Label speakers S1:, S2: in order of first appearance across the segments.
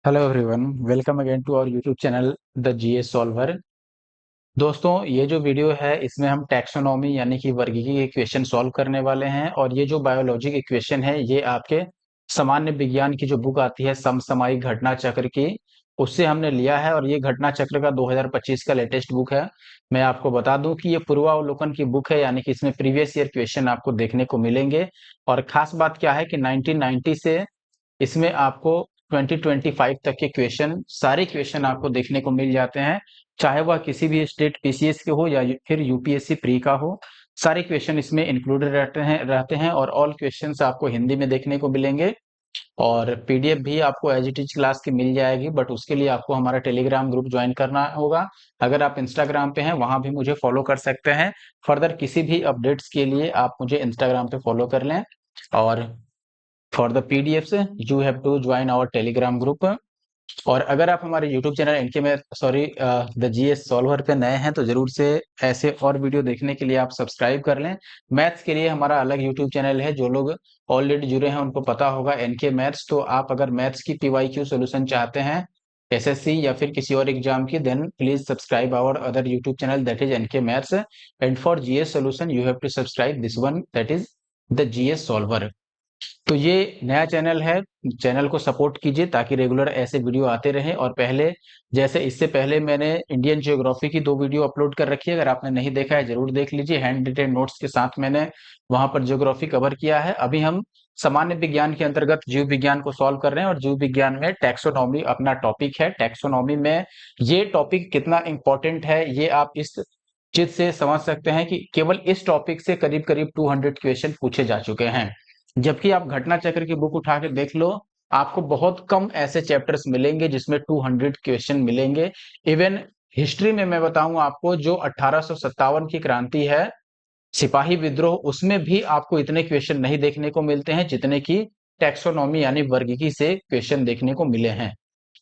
S1: Hello everyone, welcome again to our YouTube channel the GS solver. दोस्तों, ये जो video है इसमें हम टैक्सोनॉमी यानी कि वर्गीकी के क्वेश्चन सॉल्व करने वाले हैं। और ये जो बायोलॉजी के क्वेश्चन है ये आपके सामान्य विज्ञान की जो बुक आती है समसामयिक घटना चक्र की, उससे हमने लिया है। और ये घटना चक्र का 2025 का लेटेस्ट बुक है। मैं आपको बता दूं कि ये पूर्वावलोकन की बुक है, यानी कि इसमें प्रीवियस ईयर क्वेश्चन आपको देखने को मिलेंगे। और खास बात क्या है कि 1990 से इसमें आपको 2025 तक के क्वेश्चन, सारे क्वेश्चन आपको देखने को मिल जाते हैं। चाहे वह किसी भी स्टेट पीसीएस के हो या फिर यूपीएससी प्री का हो, सारे क्वेश्चन इसमें इंक्लूडेड रहते हैं और ऑल क्वेश्चंस आपको हिंदी में देखने को मिलेंगे। और पीडीएफ भी आपको एज इट इज क्लास की मिल जाएगी, बट उसके लिए आपको हमारा टेलीग्राम ग्रुप ज्वाइन करना होगा। अगर आप इंस्टाग्राम पे हैं वहां भी मुझे फॉलो कर सकते हैं। फर्दर किसी भी अपडेट्स के लिए आप मुझे इंस्टाग्राम पे फॉलो कर लें। और for the PDFs you have to join our Telegram group. और अगर आप हमारे यूट्यूब चैनल इनके में सॉरी द जीएस सॉल्वर पे नए हैं तो जरूर से ऐसे और वीडियो देखने के लिए आप सब्सक्राइब कर लें। मैथ्स के लिए हमारा अलग यूट्यूब चैनल है, जो लोग ऑलरेडी जुड़े हैं उनको पता होगा, एनके मैथ्स। तो आप अगर मैथ्स की पीवाईक्यू सॉल्यूशन चाहते हैं एसएससी या फिर किसी और एग्जाम की, then please subscribe our other YouTube channel that is NK maths. And for GS solution you have to subscribe this one that is the GS solver. तो ये नया चैनल है, चैनल को सपोर्ट कीजिए ताकि रेगुलर ऐसे video आते रहें। और पहले जैसे इससे पहले मैंने इंडियन ज्योग्राफी की 2 वीडियो अपलोड कर रखी है, अगर आपने नहीं देखा है जरूर देख लीजिए। हैंड रिटेन नोट्स के साथ मैंने वहां पर ज्योग्राफी कवर किया है। अभी हम सामान्य विज्ञान के अंतर्गत जीव विज्ञान को सॉल्व कर रहे हैं और जीव विज्ञान में टैक्सोनॉमी अपना टॉपिक है। टैक्सोनॉमी में ये टॉपिक कितना इंपॉर्टेंट है ये आप इस चीज से समझ सकते हैं कि केवल इस टॉपिक से करीब करीब 200 क्वेश्चन पूछे जा चुके हैं। जबकि आप घटना चक्र की बुक उठा के देख लो, आपको बहुत कम ऐसे चैप्टर्स मिलेंगे जिसमें 200 क्वेश्चन मिलेंगे। इवन हिस्ट्री में मैं बताऊं आपको, जो 1857 की क्रांति है, सिपाही विद्रोह, उसमें भी आपको इतने क्वेश्चन नहीं देखने को मिलते हैं जितने की टैक्सोनॉमी यानी वर्गीकी से क्वेश्चन देखने को मिले हैं।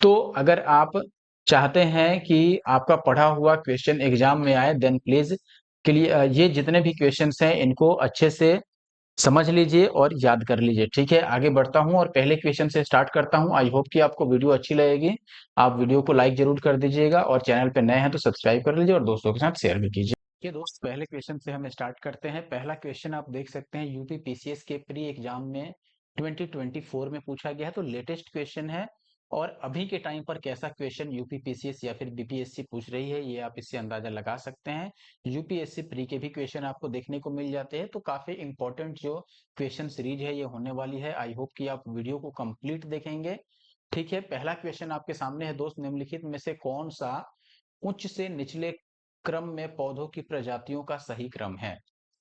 S1: तो अगर आप चाहते हैं कि आपका पढ़ा हुआ क्वेश्चन एग्जाम में आए, देन प्लीज ये जितने भी क्वेश्चंस हैं इनको अच्छे से समझ लीजिए और याद कर लीजिए। ठीक है, आगे बढ़ता हूं और पहले क्वेश्चन से स्टार्ट करता हूं। आई होप कि आपको वीडियो अच्छी लगेगी। आप वीडियो को लाइक जरूर कर दीजिएगा और चैनल पे नए हैं तो सब्सक्राइब कर लीजिए और दोस्तों के साथ शेयर भी कीजिए। ये दोस्त, पहले क्वेश्चन से हम स्टार्ट करते हैं। पहला क्वेश्चन आप देख सकते हैं यूपी पीसीएस के प्री एग्जाम में 2024 में पूछा गया है, तो लेटेस्ट क्वेश्चन है। और अभी के टाइम पर कैसा क्वेश्चन यूपी पीसीएस या फिर बीपीएससी पूछ रही है ये आप इससे अंदाजा लगा सकते हैं। यूपीएससी प्री के भी क्वेश्चन आपको देखने को मिल जाते हैं, तो काफी इंपॉर्टेंट जो क्वेश्चन सीरीज है ये होने वाली है। आई होप कि आप वीडियो को कंप्लीट देखेंगे। ठीक है, पहला क्वेश्चन आपके सामने है दोस्त, निम्नलिखित में से कौन सा उच्च से निचले क्रम में पौधों की प्रजातियों का सही क्रम है।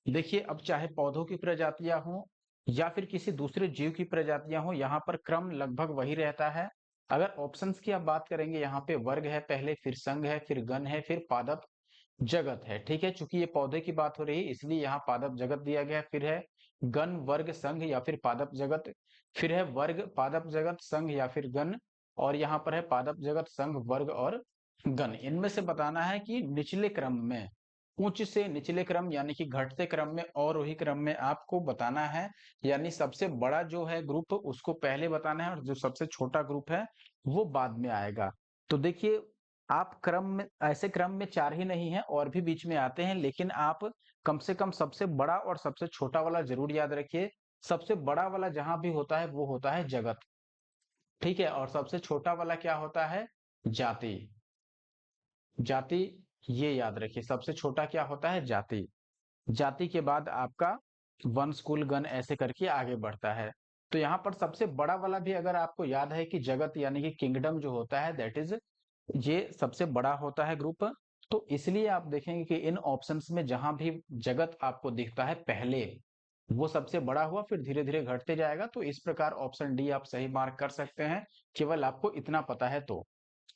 S1: देखिए, अब चाहे पौधों की प्रजातियां हो या फिर किसी दूसरे जीव की प्रजातियां हो, यहाँ पर क्रम लगभग वही रहता है। अगर ऑप्शंस की आप बात करेंगे, यहाँ पे वर्ग है पहले, फिर संघ है, फिर गण है, फिर पादप जगत है। ठीक है, चूंकि ये पौधे की बात हो रही है इसलिए यहाँ पादप जगत दिया गया है। फिर है गण, वर्ग, संघ या फिर पादप जगत। फिर है वर्ग, पादप जगत, संघ या फिर गण। और यहाँ पर है पादप जगत, संघ, वर्ग और गण। इनमें से बताना है कि निचले क्रम में, उच्च से निचले क्रम यानी कि घटते क्रम में और वही क्रम में आपको बताना है। यानी सबसे बड़ा जो है ग्रुप उसको पहले बताना है और जो सबसे छोटा ग्रुप है वो बाद में आएगा। तो देखिए, आप क्रम में, ऐसे क्रम में चार ही नहीं है और भी बीच में आते हैं, लेकिन आप कम से कम सबसे बड़ा और सबसे छोटा वाला जरूर याद रखिए। सबसे बड़ा वाला जहां भी होता है वो होता है जगत। ठीक है, और सबसे छोटा वाला क्या होता है? जाति। जाति, ये याद रखिए, सबसे छोटा क्या होता है? जाति। जाति के बाद आपका वंश, कुल, गण ऐसे करके आगे बढ़ता है। तो यहाँ पर सबसे बड़ा वाला भी अगर आपको याद है कि जगत यानी कि किंगडम जो होता है, दैट इज, ये सबसे बड़ा होता है ग्रुप। तो इसलिए आप देखेंगे कि इन ऑप्शंस में जहां भी जगत आपको दिखता है पहले, वो सबसे बड़ा हुआ, फिर धीरे धीरे घटते जाएगा। तो इस प्रकार ऑप्शन डी आप सही मार्क कर सकते हैं, केवल आपको इतना पता है तो।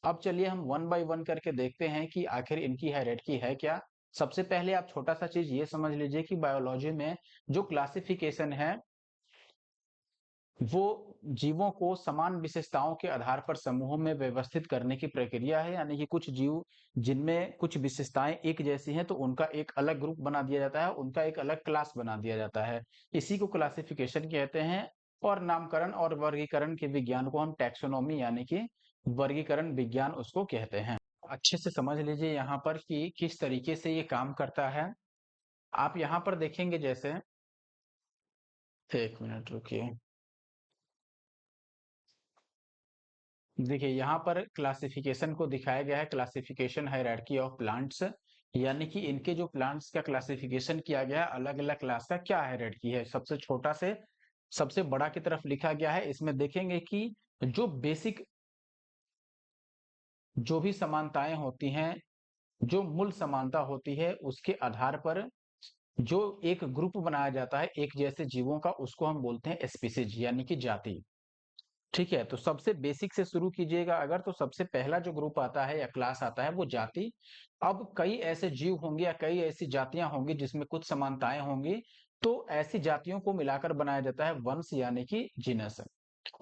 S1: अब चलिए हम वन बाय वन करके देखते हैं कि आखिर इनकी हायरार्की है क्या। सबसे पहले आप छोटा सा चीज ये समझ लीजिए कि बायोलॉजी में जो क्लासिफिकेशन है वो जीवों को समान विशेषताओं के आधार पर समूहों में व्यवस्थित करने की प्रक्रिया है। यानी कि कुछ जीव जिनमें कुछ विशेषताएं एक जैसी हैं तो उनका एक अलग ग्रुप बना दिया जाता है, उनका एक अलग क्लास बना दिया जाता है। इसी को क्लासिफिकेशन कहते हैं। और नामकरण और वर्गीकरण के विज्ञान को हम टैक्सोनॉमी यानी कि वर्गीकरण विज्ञान उसको कहते हैं। अच्छे से समझ लीजिए यहाँ पर कि किस तरीके से ये काम करता है। आप यहाँ पर देखेंगे, जैसे एक मिनट रुकिए, देखिए यहाँ पर क्लासिफिकेशन को दिखाया गया है, क्लासिफिकेशन हायरार्की ऑफ प्लांट्स, यानी कि इनके जो प्लांट्स का क्लासिफिकेशन किया गया है, अलग अलग क्लास का क्या हायरार्की है, सबसे छोटा से सबसे बड़ा की तरफ लिखा गया है। इसमें देखेंगे कि जो बेसिक जो भी समानताएं होती हैं, जो मूल समानता होती है, उसके आधार पर जो एक ग्रुप बनाया जाता है एक जैसे जीवों का, उसको हम बोलते हैं स्पीसीज यानी कि जाति। ठीक है, तो सबसे बेसिक से शुरू कीजिएगा अगर, तो सबसे पहला जो ग्रुप आता है या क्लास आता है वो जाति। अब कई ऐसे जीव होंगे या कई ऐसी जातियां होंगी जिसमें कुछ समानताएं होंगी, तो ऐसी जातियों को मिलाकर बनाया जाता है वंश यानी कि जीनस।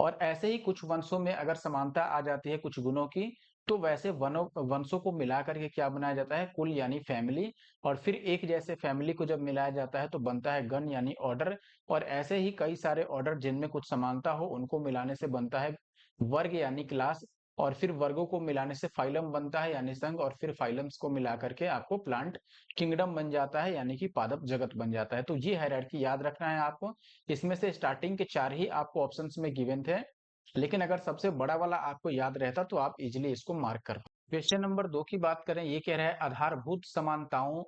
S1: और ऐसे ही कुछ वंशों में अगर समानता आ जाती है कुछ गुणों की, तो वैसे वनों वंशों को मिलाकर के क्या बनाया जाता है, कुल यानी फैमिली। और फिर एक जैसे फैमिली को जब मिलाया जाता है तो बनता है गण यानी ऑर्डर। और ऐसे ही कई सारे ऑर्डर जिनमें कुछ समानता हो, उनको मिलाने से बनता है वर्ग यानी क्लास। और फिर वर्गों को मिलाने से फाइलम बनता है यानी संघ। और फिर फाइलम्स को मिला करके आपको प्लांट किंगडम बन जाता है यानी कि पादप जगत बन जाता है। तो ये हायरार्की याद रखना है आपको। इसमें से स्टार्टिंग के 4 ही आपको ऑप्शंस में गिवन थे, लेकिन अगर सबसे बड़ा वाला आपको याद रहता तो आप इजिली इसको मार्क कर। क्वेश्चन नंबर 2 की बात करें, ये कह रहा है आधारभूत समानताओं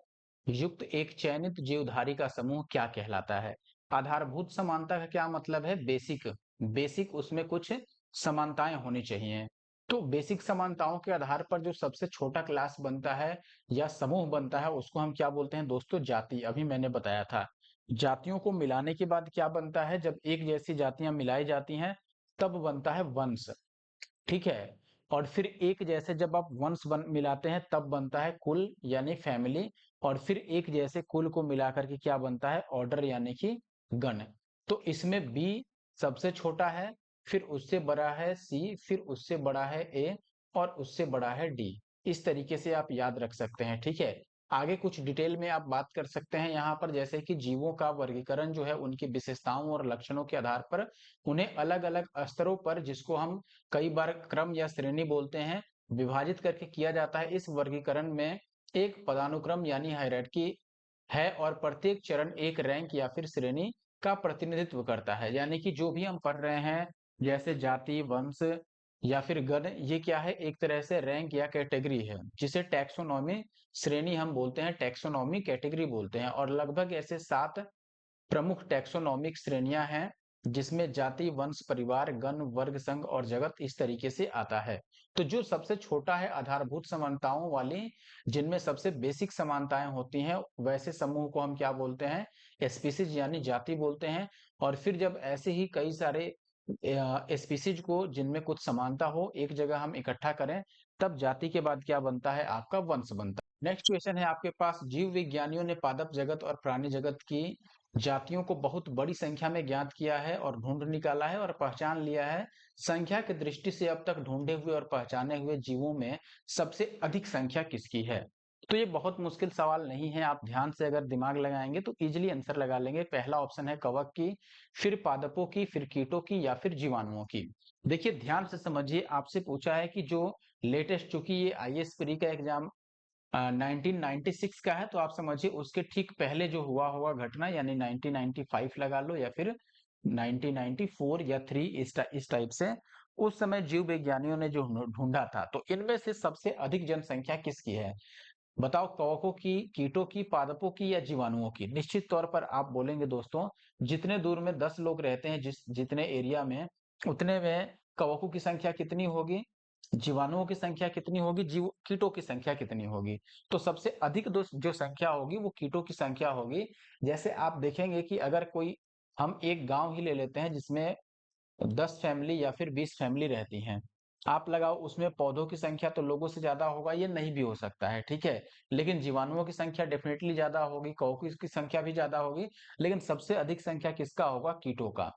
S1: युक्त एक चयनित जीवधारी का समूह क्या कहलाता है। आधारभूत समानता का क्या मतलब है, बेसिक। बेसिक उसमें कुछ समानताएं होनी चाहिए। तो बेसिक समानताओं के आधार पर जो सबसे छोटा क्लास बनता है या समूह बनता है, उसको हम क्या बोलते हैं दोस्तों, जाति। अभी मैंने बताया था, जातियों को मिलाने के बाद क्या बनता है, जब एक जैसी जातियां मिलाई जाती हैं तब बनता है वंश। ठीक है, और फिर एक जैसे जब आप वंश मिलाते हैं तब बनता है कुल यानी फैमिली। और फिर एक जैसे कुल को मिलाकर के क्या बनता है, ऑर्डर यानी कि गण। तो इसमें बी सबसे छोटा है, फिर उससे बड़ा है सी, फिर उससे बड़ा है ए, और उससे बड़ा है डी। इस तरीके से आप याद रख सकते हैं। ठीक है, आगे कुछ डिटेल में आप बात कर सकते हैं यहाँ पर, जैसे कि जीवों का वर्गीकरण जो है उनकी विशेषताओं और लक्षणों के आधार पर उन्हें अलग अलग स्तरों पर, जिसको हम कई बार क्रम या श्रेणी बोलते हैं, विभाजित करके किया जाता है। इस वर्गीकरण में एक पदानुक्रम यानी हायरार्की है, और प्रत्येक चरण एक रैंक या फिर श्रेणी का प्रतिनिधित्व करता है। यानी कि जो भी हम पढ़ रहे हैं, जैसे जाति, वंश या फिर गण, ये क्या है, एक तरह से रैंक या कैटेगरी है, जिसे टैक्सोनॉमी श्रेणी हम बोलते हैं, टैक्सोनॉमी कैटेगरी बोलते हैं। और लगभग ऐसे 7 प्रमुख टैक्सोनॉमिक श्रेणियां हैं, जिसमें जाति, वंश, परिवार, गण, वर्ग, संघ और जगत इस तरीके से आता है। तो जो सबसे छोटा है आधारभूत समानताओं वाली, जिनमें सबसे बेसिक समानताएं होती हैं, वैसे समूह को हम क्या बोलते हैं, स्पीसीज यानी जाति बोलते हैं। और फिर जब ऐसे ही कई सारे स्पीसीज को जिनमें कुछ समानता हो एक जगह हम इकट्ठा करें, तब जाति के बाद क्या बनता है, आपका वंश बनता है। नेक्स्ट क्वेश्चन है आपके पास, जीव विज्ञानियों ने पादप जगत और प्राणी जगत की जातियों को बहुत बड़ी संख्या में ज्ञात किया है और ढूंढ निकाला है और पहचान लिया है। संख्या की दृष्टि से अब तक ढूंढे हुए और पहचाने हुए जीवों में सबसे अधिक संख्या किसकी है। तो ये बहुत मुश्किल सवाल नहीं है, आप ध्यान से अगर दिमाग लगाएंगे तो इजिली आंसर लगा लेंगे। पहला ऑप्शन है कवक की, फिर पादपों की, फिर कीटों की, या फिर जीवाणुओं की। देखिए ध्यान से समझिए, आपसे पूछा है कि जो लेटेस्ट, चूंकि ये आईएएस प्री का एग्जाम 1996 का है, तो आप समझिए उसके ठीक पहले जो हुआ हुआ घटना, यानी 1995 लगा लो, या फिर 1994 या 3, इस टाइप से उस समय जीव विज्ञानियों ने जो ढूंढा था। तो इनमें से सबसे अधिक जनसंख्या किसकी है, बताओ, कवकों की, कीटों की, पादपों की, या जीवाणुओं की। निश्चित तौर पर आप बोलेंगे दोस्तों, जितने दूर में 10 लोग रहते हैं, जितने एरिया में, उतने में कवकों की संख्या कितनी होगी, जीवाणुओं की संख्या कितनी होगी, जीव कीटों की संख्या कितनी होगी। तो सबसे अधिक जो संख्या होगी वो कीटों की संख्या होगी। जैसे आप देखेंगे कि अगर कोई, हम एक गांव ही ले लेते हैं जिसमें 10 फैमिली या फिर 20 फैमिली रहती हैं, आप लगाओ उसमें पौधों की संख्या तो लोगों से ज्यादा होगा, ये नहीं भी हो सकता है। ठीक है, लेकिन जीवाणुओं की संख्या डेफिनेटली ज्यादा होगी, कवकों की संख्या भी ज्यादा होगी, लेकिन सबसे अधिक संख्या किसका होगा, कीटों का।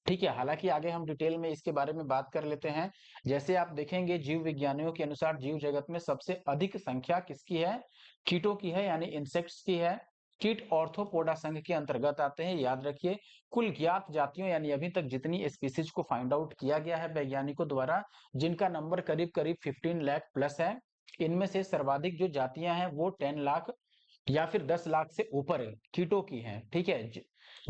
S1: ठीक है, हालांकि आगे हम डिटेल में इसके बारे में बात कर लेते हैं। जैसे आप देखेंगे जीव विज्ञानियों के अनुसार जीव जगत में सबसे अधिक संख्या किसकी है, कीटों की है, यानी इंसेक्ट्स की है। कीट ऑर्थोपोडा संघ के अंतर्गत आते हैं। याद रखिए, कुल ज्ञात जातियों यानी अभी तक जितनी स्पीसीज को फाइंड आउट किया गया है वैज्ञानिकों द्वारा, जिनका नंबर करीब करीब 15 लाख प्लस है, इनमें से सर्वाधिक जो जातियां हैं वो 10 लाख या फिर 10 लाख से ऊपर कीटों की हैं। ठीक है,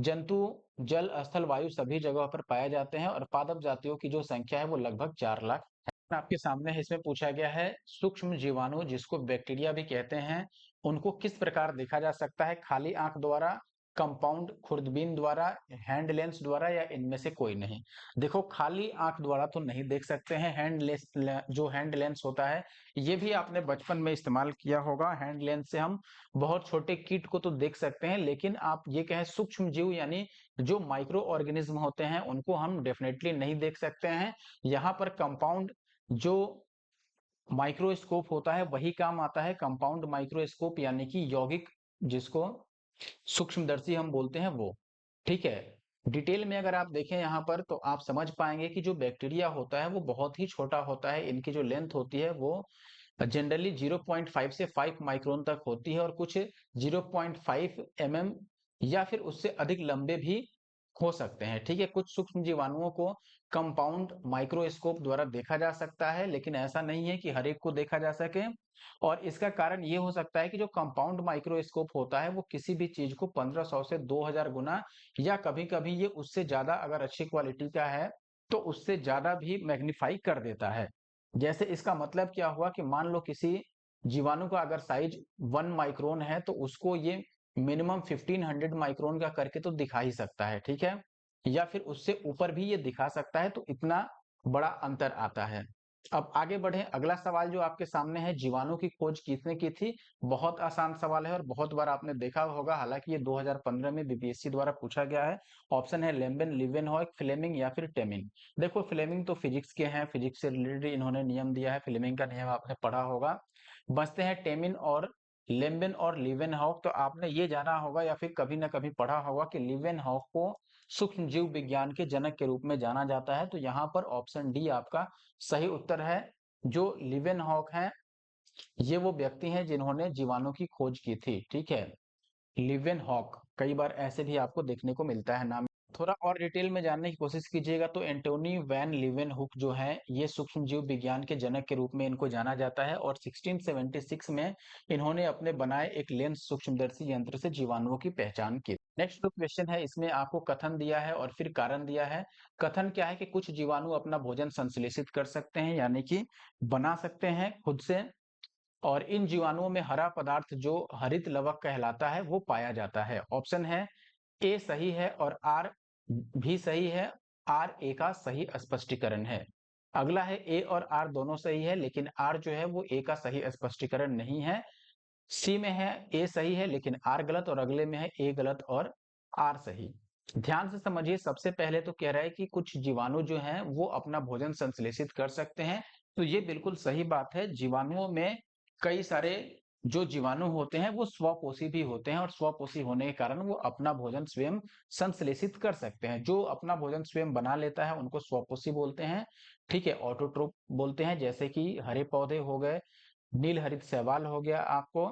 S1: जंतु जल स्थल वायु सभी जगहों पर पाए जाते हैं और पादप जातियों की जो संख्या है वो लगभग 4 लाख है। आपके सामने है, इसमें पूछा गया है सूक्ष्म जीवाणु जिसको बैक्टीरिया भी कहते हैं, उनको किस प्रकार देखा जा सकता है? खाली आंख द्वारा, कंपाउंड खुर्दबीन द्वारा, हैंड लेंस द्वारा या इनमें से कोई नहीं? देखो, खाली आंख द्वारा तो नहीं देख सकते हैं। हैंड लेंस, जो हैंड लेंस होता है, ये भी आपने बचपन में इस्तेमाल किया होगा। हैंड लेंस से हम बहुत छोटे कीट को तो देख सकते हैं, लेकिन आप ये कहें सूक्ष्म जीव यानी जो माइक्रो ऑर्गेनिज्म होते हैं उनको हम डेफिनेटली नहीं देख सकते हैं। यहाँ पर कंपाउंड जो माइक्रोस्कोप होता है वही काम आता है, कंपाउंड माइक्रोस्कोप यानी कि यौगिक, जिसको सूक्ष्मदर्शी हम बोलते हैं वो। ठीक है, डिटेल में अगर आप देखें यहाँ पर तो आप समझ पाएंगे कि जो बैक्टीरिया होता है वो बहुत ही छोटा होता है। इनकी जो लेंथ होती है वो जनरली 0.5 से 5 माइक्रोन तक होती है और कुछ 0.5 mm या फिर उससे अधिक लंबे भी हो सकते हैं। ठीक है, कुछ सूक्ष्म जीवाणुओं को कंपाउंड माइक्रोस्कोप द्वारा देखा जा सकता है, लेकिन ऐसा नहीं है कि हर एक को देखा जा सके। और इसका कारण ये हो सकता है कि जो कंपाउंड माइक्रोस्कोप होता है वो किसी भी चीज को 1500 से 2000 गुना या कभी कभी ये उससे ज्यादा, अगर अच्छी क्वालिटी का है तो उससे ज्यादा भी मैग्नीफाई कर देता है। जैसे इसका मतलब क्या हुआ कि मान लो किसी जीवाणु का अगर साइज 1 माइक्रोन है तो उसको ये मिनिमम 1500 माइक्रोन का करके तो दिखा ही सकता है। ठीक है, या फिर उससे ऊपर भी ये दिखा सकता है, तो इतना बड़ा अंतर आता है। अब आगे बढ़े, अगला सवाल जो आपके सामने है, जीवाणु की खोज किसने की थी? बहुत आसान सवाल है और बहुत बार आपने देखा होगा, हालांकि ये 2015 में बीपीएससी द्वारा पूछा गया है। ऑप्शन है लेम्बेन, लीवेनहॉक, फ्लेमिंग या फिर टेमिंग। देखो, फ्लेमिंग तो फिजिक्स के हैं, फिजिक्स से रिलेटेड इन्होंने नियम दिया है, फ्लेमिंग का नियम आपने पढ़ा होगा। बचते हैं टेमिन और लेम्बेन और लीवेनहॉक। तो आपने ये जाना होगा या फिर कभी ना कभी पढ़ा होगा कि लीवेनहॉक को सूक्ष्म जीव विज्ञान के जनक के रूप में जाना जाता है। तो यहाँ पर ऑप्शन डी आपका सही उत्तर है। जो लीवेनहॉक हैं, ये वो व्यक्ति हैं जिन्होंने जीवाणु की खोज की थी। ठीक है, लीवेनहॉक, कई बार ऐसे भी आपको देखने को मिलता है नाम। थोड़ा और डिटेल में जानने की कोशिश कीजिएगा तो एंटोनी वैन लीवेनहुक जो है, ये सूक्ष्म जीव विज्ञान के जनक के रूप में इनको जाना जाता है और 1676 में इन्होंने अपने बनाए एक लेंस सूक्ष्मदर्शी यंत्र से जीवाणुओं की पहचान की। नेक्स्ट जो क्वेश्चन है, इसमें आपको कथन दिया है और फिर कारण दिया है। कथन क्या है कि कुछ जीवाणु अपना भोजन संश्लेषित कर सकते हैं यानी कि बना सकते हैं खुद से, और इन जीवाणुओं में हरा पदार्थ जो हरित लवक कहलाता है वो पाया जाता है। ऑप्शन है ए सही है और आर भी सही है। आर ए का सही स्पष्टीकरण है। अगला है ए और आर दोनों सही है, लेकिन आर जो है वो ए का सही स्पष्टीकरण नहीं है। सी में है ए सही है लेकिन आर गलत, और अगले में है ए गलत और आर सही। ध्यान से समझिए, सबसे पहले तो कह रहा है कि कुछ जीवाणु जो हैं वो अपना भोजन संश्लेषित कर सकते हैं, तो ये बिल्कुल सही बात है। जीवाणुओं में कई सारे जो जीवाणु होते हैं वो स्वपोषी भी होते हैं और स्वपोषी होने के कारण वो अपना भोजन स्वयं संश्लेषित कर सकते हैं। जो अपना भोजन स्वयं बना लेता है उनको स्वपोषी बोलते हैं। ठीक है, ऑटोट्रोप बोलते हैं, जैसे कि हरे पौधे हो गए, नील हरित शैवाल हो गया आपको,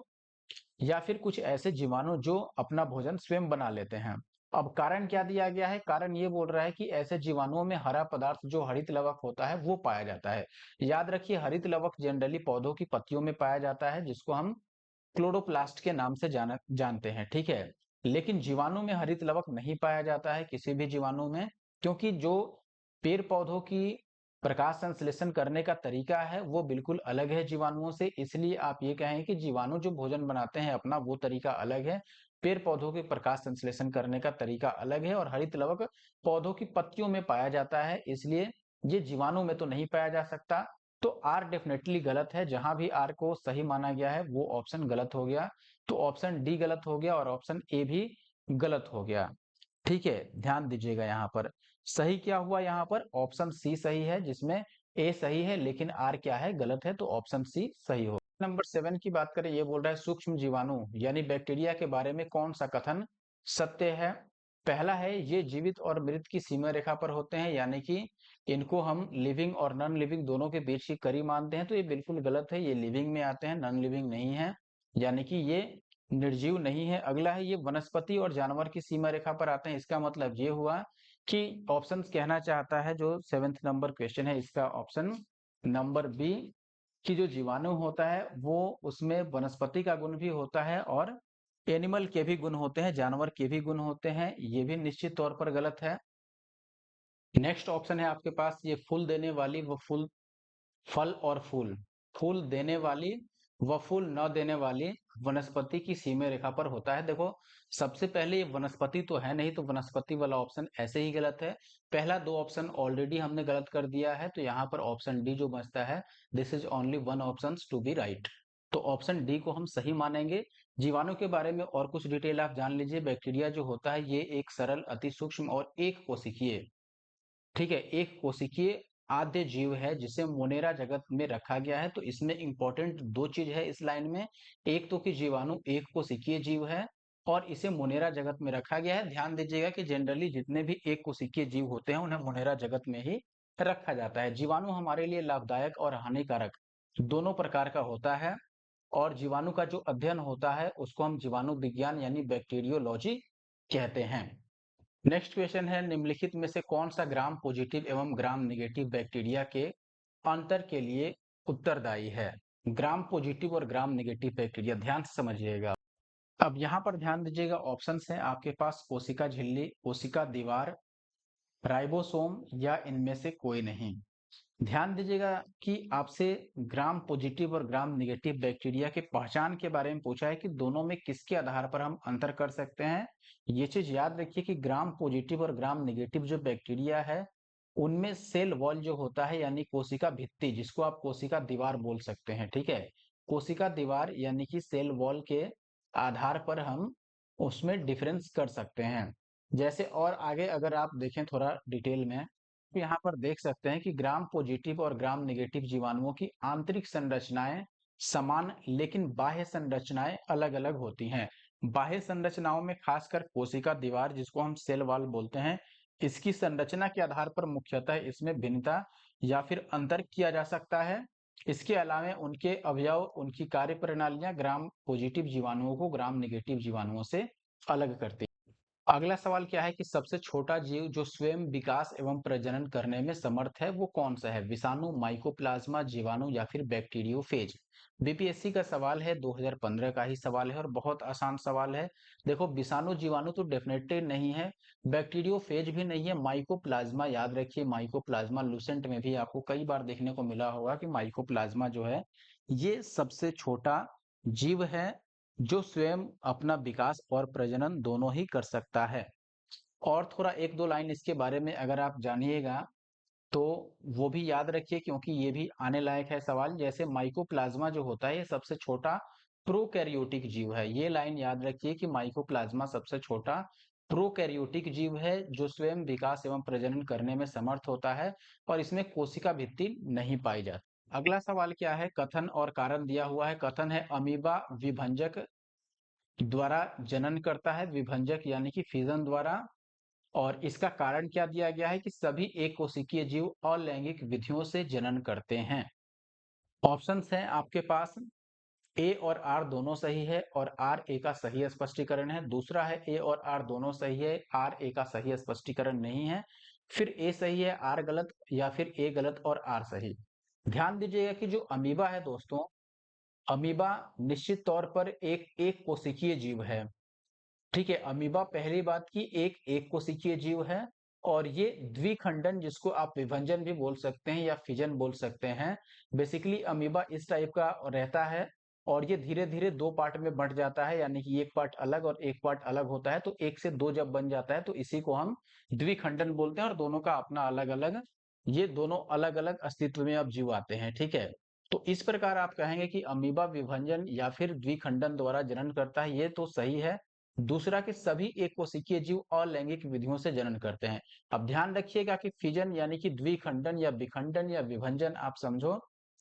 S1: या फिर कुछ ऐसे जीवाणु जो अपना भोजन स्वयं बना लेते हैं। अब कारण क्या दिया गया है? कारण ये बोल रहा है कि ऐसे जीवाणुओं में हरा पदार्थ जो हरित लवक होता है वो पाया जाता है। याद रखिए, हरित लवक जनरली पौधों की पत्तियों में पाया जाता है, जिसको हम क्लोरोप्लास्ट के नाम से जानते हैं। ठीक है, लेकिन जीवाणु में हरित लवक नहीं पाया जाता है किसी भी जीवाणु में, क्योंकि जो पेड़ पौधों की प्रकाश संश्लेषण करने का तरीका है वो बिल्कुल अलग है जीवाणुओं से। इसलिए आप ये कहें कि जीवाणु जो भोजन बनाते हैं अपना, वो तरीका अलग है, पेड़ पौधों के प्रकाश संश्लेषण करने का तरीका अलग है, और हरित लवक पौधों की पत्तियों में पाया जाता है, इसलिए ये जीवाणु में तो नहीं पाया जा सकता। तो आर डेफिनेटली गलत है। जहां भी आर को सही माना गया है वो ऑप्शन गलत हो गया। तो ऑप्शन डी गलत हो गया और ऑप्शन ए भी गलत हो गया। ठीक है, ध्यान दीजिएगा यहाँ पर सही क्या हुआ, यहाँ पर ऑप्शन सी सही है, जिसमें ए सही है लेकिन आर क्या है, गलत है, तो ऑप्शन सी सही हो। नंबर 7 की बात करें, ये बोल रहा है सूक्ष्म जीवाणु यानी बैक्टीरिया के बारे में कौन सा कथन सत्य है? पहला है, ये जीवित और मृत की सीमा रेखा पर होते हैं, यानी कि इनको हम लिविंग और नॉन लिविंग दोनों के बीच की कड़ी मानते हैं, तो ये बिल्कुल गलत है। ये लिविंग में आते हैं, नॉन लिविंग नहीं है, यानी कि ये निर्जीव नहीं है। अगला है ये वनस्पति और जानवर की सीमा रेखा पर आते हैं। इसका मतलब ये हुआ कि ऑप्शन कहना चाहता है, जो 7th नंबर क्वेश्चन है इसका ऑप्शन नंबर बी, कि जो जीवाणु होता है वो उसमें वनस्पति का गुण भी होता है और एनिमल के भी गुण होते हैं, जानवर के भी गुण होते हैं। ये भी निश्चित तौर पर गलत है। नेक्स्ट ऑप्शन है आपके पास ये फूल देने वाली व फूल, फल और फूल, फूल देने वाली व फूल न देने वाली वनस्पति की सीमा रेखा पर होता है। देखो, सबसे पहले ये वनस्पति तो है नहीं, तो वनस्पति वाला ऑप्शन ऐसे ही गलत है। पहला दो ऑप्शन ऑलरेडी हमने गलत कर दिया है, तो यहाँ पर ऑप्शन डी जो बचता है, this is only one option to be right. तो ऑप्शन डी को हम सही मानेंगे। जीवाणु के बारे में और कुछ डिटेल आप जान लीजिए। बैक्टीरिया जो होता है ये एक सरल, अति सूक्ष्म और एक कोशिकीय, ठीक है, एक कोशिकीय आद्य जीव है जिसे मोनेरा जगत में रखा गया है। तो इसमें इंपॉर्टेंट दो चीज है इस लाइन में। एक तो कि जीवाणु एक कोशिकीय जीव है और इसे मोनेरा जगत में रखा गया है। ध्यान दीजिएगा कि जनरली जितने भी एक कोशिकीय जीव होते हैं उन्हें मोनेरा जगत में ही रखा जाता है। जीवाणु हमारे लिए लाभदायक और हानिकारक दोनों प्रकार का होता है, और जीवाणु का जो अध्ययन होता है उसको हम जीवाणु विज्ञान यानी बैक्टीरियोलॉजी कहते हैं। नेक्स्ट क्वेश्चन है, निम्नलिखित में से कौन सा ग्राम पॉजिटिव एवं ग्राम नेगेटिव बैक्टीरिया के अंतर के लिए उत्तरदायी है? ग्राम पॉजिटिव और ग्राम नेगेटिव बैक्टीरिया, ध्यान से समझिएगा। अब यहाँ पर ध्यान दीजिएगा, ऑप्शंस हैं आपके पास कोशिका झिल्ली, कोशिका दीवार, राइबोसोम या इनमें से कोई नहीं। ध्यान दीजिएगा कि आपसे ग्राम पॉजिटिव और ग्राम नेगेटिव बैक्टीरिया के पहचान के बारे में पूछा है कि दोनों में किसके आधार पर हम अंतर कर सकते हैं। ये चीज याद रखिए कि ग्राम पॉजिटिव और ग्राम नेगेटिव जो बैक्टीरिया है उनमें सेल वॉल जो होता है यानी कोशिका भित्ति, जिसको आप कोशिका दीवार बोल सकते हैं, ठीक है, कोशिका दीवार यानी कि सेल वॉल के आधार पर हम उसमें डिफरेंस कर सकते हैं। जैसे और आगे अगर आप देखें थोड़ा डिटेल में, तो यहाँ पर देख सकते हैं कि ग्राम पॉजिटिव और ग्राम नेगेटिव जीवाणुओं की आंतरिक संरचनाएं समान लेकिन बाह्य संरचनाएं अलग-अलग होती हैं। बाह्य संरचनाओं में खासकर कोशिका दीवार जिसको हम सेल वॉल बोलते हैं, इसकी संरचना के आधार पर मुख्यतः इसमें भिन्नता या फिर अंतर किया जा सकता है। इसके अलावा उनके अवयव, उनकी कार्य प्रणालियां ग्राम पॉजिटिव जीवाणुओं को ग्राम नेगेटिव जीवाणुओं से अलग करती हैं। अगला सवाल क्या है कि सबसे छोटा जीव जो स्वयं विकास एवं प्रजनन करने में समर्थ है वो कौन सा है? विषाणु, माइकोप्लाज्मा, जीवाणु या फिर बैक्टीरियोफेज? बीपीएससी का सवाल है, 2015 का ही सवाल है और बहुत आसान सवाल है। देखो, विषाणु जीवाणु तो डेफिनेटली नहीं है, बैक्टीरियोफेज भी नहीं है, माइकोप्लाज्मा याद रखिए, माइकोप्लाज्मा लूसेंट में भी आपको कई बार देखने को मिला होगा कि माइकोप्लाज्मा जो है ये सबसे छोटा जीव है जो स्वयं अपना विकास और प्रजनन दोनों ही कर सकता है। और थोड़ा एक दो लाइन इसके बारे में अगर आप जानिएगा तो वो भी याद रखिए, क्योंकि ये भी आने लायक है सवाल। जैसे माइकोप्लाज्मा जो होता है ये सबसे छोटा प्रोकैरियोटिक जीव है। ये लाइन याद रखिए कि माइकोप्लाज्मा सबसे छोटा प्रोकैरियोटिक जीव है जो स्वयं विकास एवं प्रजनन करने में समर्थ होता है और इसमें कोशिका भित्ति नहीं पाई जाती। अगला सवाल क्या है, कथन और कारण दिया हुआ है। कथन है अमीबा विभंजक द्वारा जनन करता है, विभंजक यानी कि फिजन द्वारा। और इसका कारण क्या दिया गया है कि सभी एक कोशिकीय जीव अलैंगिक विधियों से जनन करते हैं। ऑप्शंस हैं आपके पास, ए और आर दोनों सही है और आर ए का सही स्पष्टीकरण है। दूसरा है ए और आर दोनों सही है, आर ए का सही स्पष्टीकरण नहीं है। फिर ए सही है, आर गलत, या फिर ए गलत और आर सही। ध्यान दीजिएगा कि जो अमीबा है दोस्तों, अमीबा निश्चित तौर पर एक कोशिकीय जीव है। ठीक है, अमीबा पहली बात की एक कोशिकीय जीव है और ये द्विखंडन, जिसको आप विभंजन भी बोल सकते हैं या फिजन बोल सकते हैं। बेसिकली अमीबा इस टाइप का रहता है और ये धीरे धीरे दो पार्ट में बंट जाता है, यानी कि एक पार्ट अलग और एक पार्ट अलग होता है। तो एक से दो जब बन जाता है तो इसी को हम द्विखंडन बोलते हैं और दोनों का अपना अलग अलग, ये दोनों अलग अलग अस्तित्व में अब जीव आते हैं। ठीक है, तो इस प्रकार आप कहेंगे कि अमीबा विभंजन या फिर द्विखंडन द्वारा जनन करता है, ये तो सही है। दूसरा कि सभी एक कोशिकीय जीव अलैंगिक विधियों से जनन करते हैं। अब ध्यान रखिएगा कि फिजन यानी कि द्विखंडन या विखंडन या विभंजन आप समझो,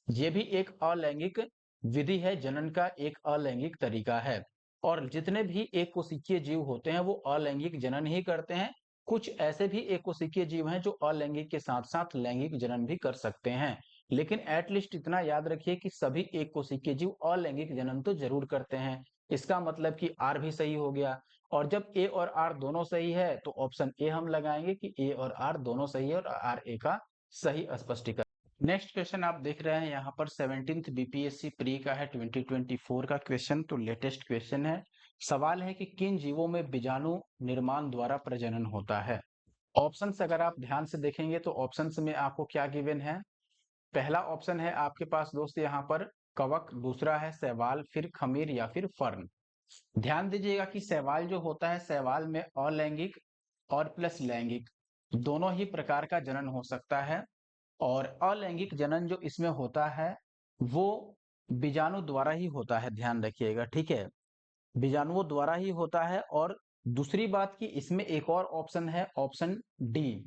S1: ये भी एक अलैंगिक विधि है, जनन का एक अलैंगिक तरीका है। और जितने भी एक कोशिकीय जीव होते हैं वो अलैंगिक जनन ही करते हैं। कुछ ऐसे भी एक कोशिकीय जीव हैं जो अलैंगिक के साथ साथ लैंगिक जनन भी कर सकते हैं। लेकिन एटलीस्ट इतना याद रखिए कि सभी एक कोशिकीय जीव अलैंगिक जनन तो जरूर करते हैं। इसका मतलब कि आर भी सही हो गया। और जब ए और आर दोनों सही है तो ऑप्शन ए हम लगाएंगे कि ए और आर दोनों सही है और आर ए का सही स्पष्टीकरण। नेक्स्ट क्वेश्चन आप देख रहे हैं यहाँ पर 17th बीपीएससी प्री का है 2024 का क्वेश्चन, तो लेटेस्ट क्वेश्चन है। सवाल है कि किन जीवों में बीजाणु निर्माण द्वारा प्रजनन होता है। ऑप्शंस अगर आप ध्यान से देखेंगे तो ऑप्शंस में आपको क्या गिवन है। पहला ऑप्शन है आपके पास दोस्त यहाँ पर कवक, दूसरा है शैवाल, फिर खमीर या फिर फर्न। ध्यान दीजिएगा कि शैवाल जो होता है, शैवाल में अलैंगिक और प्लस लैंगिक दोनों ही प्रकार का जनन हो सकता है। और अलैंगिक जनन जो इसमें होता है वो बीजाणु द्वारा ही होता है, ध्यान रखिएगा, ठीक है, बीजाणुओं द्वारा ही होता है। और दूसरी बात कि इसमें एक और ऑप्शन है, ऑप्शन डी।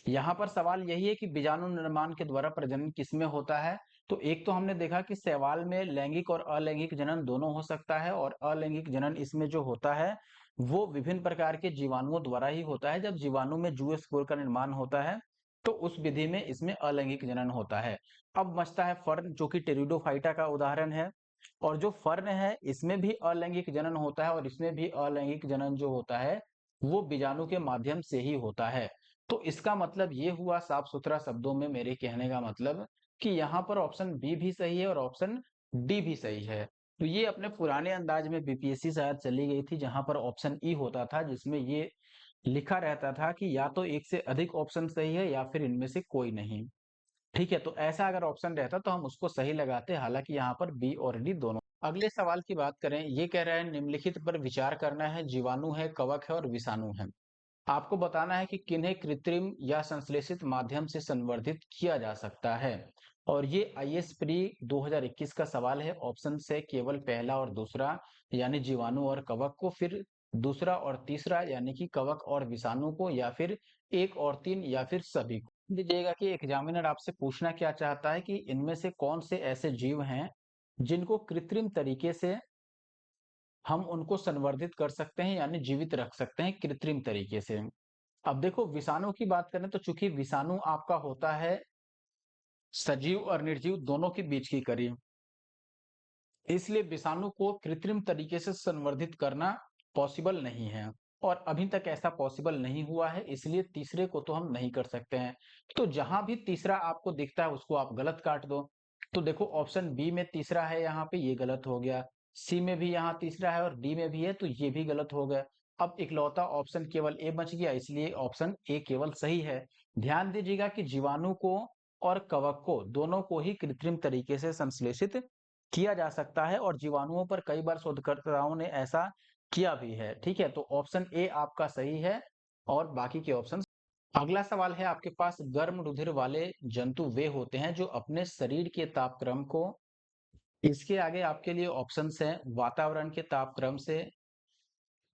S1: यहाँ पर सवाल यही है कि बीजाणु निर्माण के द्वारा प्रजनन किसमें होता है। तो एक तो हमने देखा कि शैवाल में लैंगिक और अलैंगिक जनन दोनों हो सकता है, और अलैंगिक जनन इसमें जो होता है वो विभिन्न प्रकार के जीवाणुओं द्वारा ही होता है। जब जीवाणु में जूए स्पोर का निर्माण होता है तो उस विधि में इसमें अलैंगिक जनन होता है। अब बचता है फर्न, जो कि टेरिडोफाइटा का उदाहरण है। और जो फर्न है इसमें भी अलैंगिक जनन होता है, और इसमें भी अलैंगिक जनन जो होता है वो बीजाणु के माध्यम से ही होता है। तो इसका मतलब ये हुआ साफ सुथरा शब्दों में मेरे कहने का मतलब कि यहाँ पर ऑप्शन बी भी सही है और ऑप्शन डी भी सही है। तो ये अपने पुराने अंदाज में बीपीएससी शायद चली गई थी, जहां पर ऑप्शन ई होता था, जिसमें ये लिखा रहता था कि या तो एक से अधिक ऑप्शन सही है या फिर इनमें से कोई नहीं। ठीक है, तो ऐसा अगर ऑप्शन रहता तो हम उसको सही लगाते, हालांकि यहाँ पर बी और डी दोनों। अगले सवाल की बात करें, ये कह रहा है निम्नलिखित पर विचार करना है, जीवाणु है, कवक है और विषाणु है। आपको बताना है कि किन्हें कृत्रिम या संश्लेषित माध्यम से संवर्धित किया जा सकता है। और ये आईएएस प्री 2021 का सवाल है। ऑप्शन से केवल पहला और दूसरा यानी जीवाणु और कवक को, फिर दूसरा और तीसरा यानी कि कवक और विषाणु को, या फिर एक और तीन, या फिर सभी को। दीजिएगा कि एग्जामिनर आपसे पूछना क्या चाहता है कि इनमें से कौन से ऐसे जीव हैं जिनको कृत्रिम तरीके से हम उनको संवर्धित कर सकते हैं यानी जीवित रख सकते हैं कृत्रिम तरीके से। अब देखो विषाणु की बात करें तो चूंकि विषाणु आपका होता है सजीव और निर्जीव दोनों के बीच की कड़ी, इसलिए विषाणु को कृत्रिम तरीके से संवर्धित करना पॉसिबल नहीं है। और अभी तक ऐसा पॉसिबल नहीं हुआ है, इसलिए तीसरे को तो हम नहीं कर सकते हैं। तो जहां भी तीसरा आपको दिखता है उसको आप गलत काट दो। तो देखो ऑप्शन बी में तीसरा है, यहाँ पे ये गलत हो गया। सी में भी यहाँ तीसरा है और डी में भी है, तो ये भी गलत हो गया। अब इकलौता ऑप्शन केवल ए बच गया, इसलिए ऑप्शन ए केवल सही है। ध्यान दीजिएगा कि जीवाणु को और कवक को दोनों को ही कृत्रिम तरीके से संश्लेषित किया जा सकता है, और जीवाणुओं पर कई बार शोधकर्ताओं ने ऐसा किया भी है। ठीक है, तो ऑप्शन ए आपका सही है और बाकी के ऑप्शन। अगला सवाल है आपके पास, गर्म रुधिर वाले जंतु वे होते हैं जो अपने शरीर के तापक्रम को, इसके आगे आपके लिए ऑप्शंस हैं, वातावरण के तापक्रम से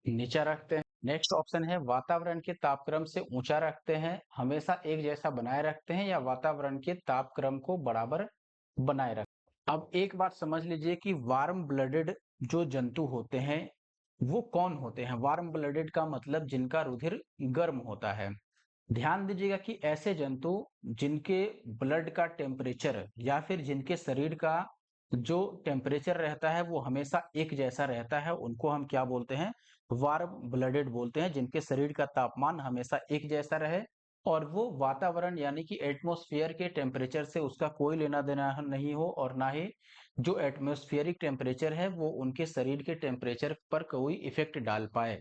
S1: नीचा रखते हैं। नेक्स्ट ऑप्शन है वातावरण के तापक्रम से ऊंचा रखते हैं, हमेशा एक जैसा बनाए रखते हैं, या वातावरण के तापक्रम को बराबर बनाए रखते हैं। अब एक बात समझ लीजिए कि वार्म ब्लडेड जो जंतु होते हैं वो कौन होते हैं। वार्म ब्लडेड का मतलब जिनका रुधिर गर्म होता है। ध्यान दीजिएगा कि ऐसे जंतु जिनके ब्लड का टेम्परेचर या फिर जिनके शरीर का जो टेम्परेचर रहता है वो हमेशा एक जैसा रहता है, उनको हम क्या बोलते हैं, वार्म ब्लडेड बोलते हैं। जिनके शरीर का तापमान हमेशा एक जैसा रहे और वो वातावरण यानी कि एटमॉस्फेयर के टेम्परेचर से उसका कोई लेना देना नहीं हो, और ना ही जो एटमॉस्फेरिक टेम्परेचर है वो उनके शरीर के टेम्परेचर पर कोई इफेक्ट डाल पाए।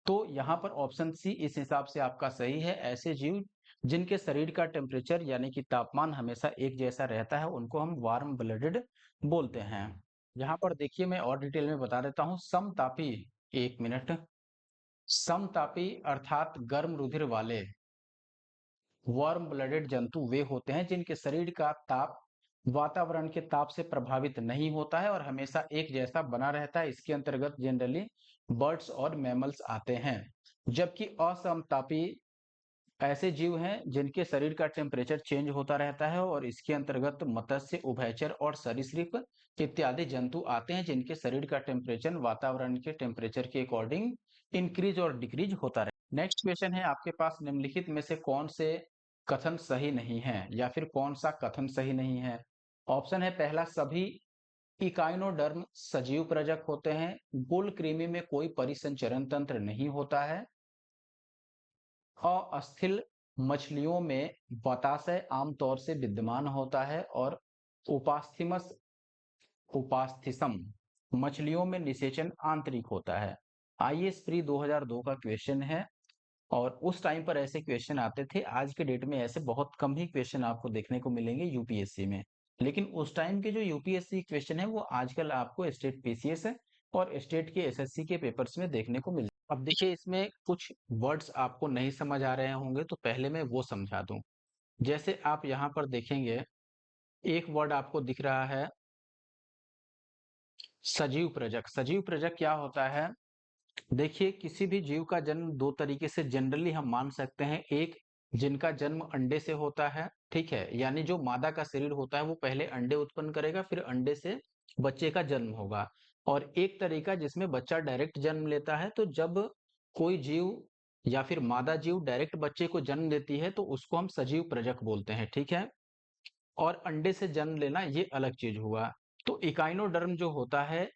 S1: तो यहाँ पर ऑप्शन सी इस हिसाब से आपका सही है। ऐसे जीव जिनके शरीर का टेम्परेचर यानी कि तापमान हमेशा एक जैसा रहता है उनको हम वार्म ब्लडेड बोलते हैं। यहाँ पर देखिए मैं और डिटेल में बता देता हूँ। समतापी, एक मिनट, समतापी अर्थात गर्म रुधिर वाले वार्म ब्लडेड जंतु वे होते हैं जिनके शरीर का ताप वातावरण के ताप से प्रभावित नहीं होता है और हमेशा एक जैसा बना रहता है। इसके अंतर्गत जनरली बर्ड्स और मैमल्स आते हैं। जबकि असमतापी ऐसे जीव हैं जिनके शरीर का टेम्परेचर चेंज होता रहता है, और इसके अंतर्गत मत्स्य, उभयचर और सरीसृप इत्यादि जंतु आते हैं जिनके शरीर का टेम्परेचर वातावरण के टेम्परेचर के अकॉर्डिंग इंक्रीज और डिक्रीज होता रहे। नेक्स्ट क्वेश्चन है आपके पास, निम्नलिखित में से कौन से कथन सही नहीं है, या फिर कौन सा कथन सही नहीं है। ऑप्शन है पहला, सभी इकाइनोडर्म सजीव प्रजक होते हैं। गोलकृमि में कोई परिसंचरण तंत्र नहीं होता है। अस्थिल मछलियों में बताशय आमतौर से विद्यमान होता है। और उपास्थिमस उपास्थिसम मछलियों में निषेचन आंतरिक होता है। आईएएस प्री 2002 का क्वेश्चन है और उस टाइम पर ऐसे क्वेश्चन आते थे। आज के डेट में ऐसे बहुत कम ही क्वेश्चन आपको देखने को मिलेंगे यूपीएससी में। लेकिन उस टाइम के जो यूपीएससी क्वेश्चन है वो आजकल आपको स्टेट पीसीएस और स्टेट के एसएससी के पेपर्स में देखने को मिल। अब देखिए इसमें कुछ वर्ड्स आपको नहीं समझ आ रहे होंगे तो पहले मैं वो समझा दूं। जैसे आप यहाँ पर देखेंगे एक वर्ड आपको दिख रहा है सजीव प्रजक। सजीव प्रजक क्या होता है? देखिए किसी भी जीव का जन्म दो तरीके से जनरली हम मान सकते हैं। एक, जिनका जन्म अंडे से होता है, ठीक है, यानी जो मादा का शरीर होता है वो पहले अंडे उत्पन्न करेगा, फिर अंडे से बच्चे का जन्म होगा। और एक तरीका जिसमें बच्चा डायरेक्ट जन्म लेता है। तो जब कोई जीव या फिर मादा जीव डायरेक्ट बच्चे को जन्म देती है तो उसको हम सजीव प्रजक बोलते हैं, ठीक है। और अंडे से जन्म लेना ये अलग चीज हुआ। तो इकाइनोडर्म जो होता है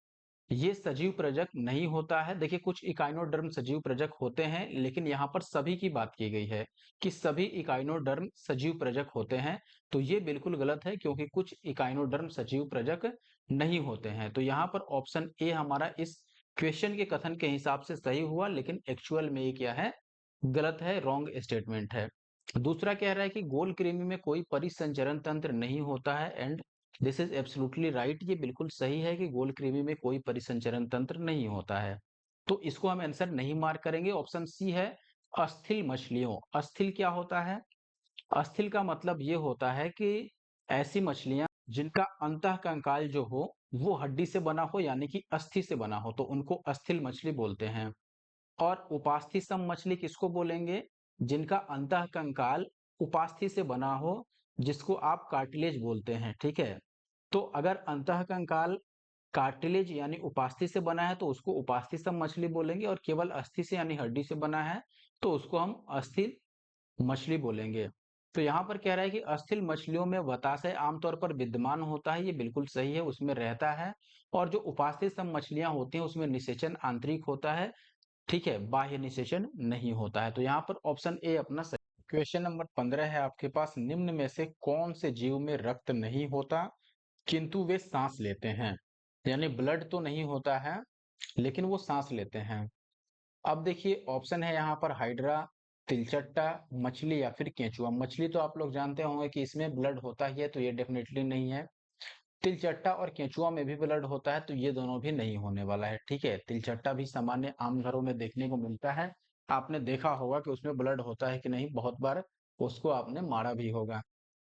S1: ये सजीव प्रजक नहीं होता है। देखिए कुछ इकाइनोडर्म सजीव प्रजक होते हैं लेकिन यहाँ पर सभी की बात की गई है कि सभी इकाइनोडर्म सजीव प्रजक होते हैं। तो ये बिल्कुल गलत है क्योंकि कुछ इकाइनोडर्म सजीव प्रजक नहीं होते हैं। तो यहाँ पर ऑप्शन ए हमारा इस क्वेश्चन के कथन के हिसाब से सही हुआ, लेकिन एक्चुअल में ये क्या है? गलत है, रॉन्ग स्टेटमेंट है। दूसरा कह रहा है कि गोलकृमि में कोई परिसंचरण तंत्र नहीं होता है and this is absolutely right. ये बिल्कुल सही है कि गोलकृमि में कोई परिसंचरण तंत्र नहीं होता है। तो इसको हम आंसर नहीं मार्क करेंगे। ऑप्शन सी है अस्थिल मछलियों। अस्थिल क्या होता है? अस्थिल का मतलब ये होता है कि ऐसी मछलियां जिनका अंतः कंकाल जो हो वो हड्डी से बना हो यानी कि अस्थि से बना हो, तो उनको अस्थिल मछली बोलते हैं। और उपास्थि सम मछली किसको बोलेंगे? जिनका अंतः कंकाल उपास्थि से बना हो, जिसको आप कार्टिलेज बोलते हैं, ठीक है। तो अगर अंतः कंकाल कार्टिलेज यानी उपास्थि से बना है तो उसको उपास्थि सम मछली बोलेंगे। और केवल अस्थि से यानी हड्डी से बना है तो उसको हम अस्थिल मछली बोलेंगे। तो यहाँ पर कह रहा है कि अस्थिल मछलियों में बताशय आमतौर पर विद्यमान होता है, ये बिल्कुल सही है, उसमें रहता है। और जो उपास्थि सम मछलियां होती हैं उसमें निषेचन आंतरिक होता है, ठीक है, बाह्य निषेचन नहीं होता है। तो यहाँ पर ऑप्शन ए अपना सही। क्वेश्चन नंबर 15 है आपके पास, निम्न में से कौन से जीव में रक्त नहीं होता किंतु वे सांस लेते हैं? यानी ब्लड तो नहीं होता है लेकिन वो सांस लेते हैं। अब देखिए ऑप्शन है यहाँ पर हाइड्रा, तिलचट्टा, मछली या फिर केंचुआ। मछली तो आप लोग जानते होंगे कि इसमें ब्लड होता ही है तो ये डेफिनेटली नहीं है। तिलचट्टा और केंचुआ में भी ब्लड होता है तो ये दोनों भी नहीं होने वाला है, ठीक है। तिलचट्टा भी सामान्य आम घरों में देखने को मिलता है। आपने देखा होगा कि उसमें ब्लड होता है कि नहीं, बहुत बार उसको आपने मारा भी होगा।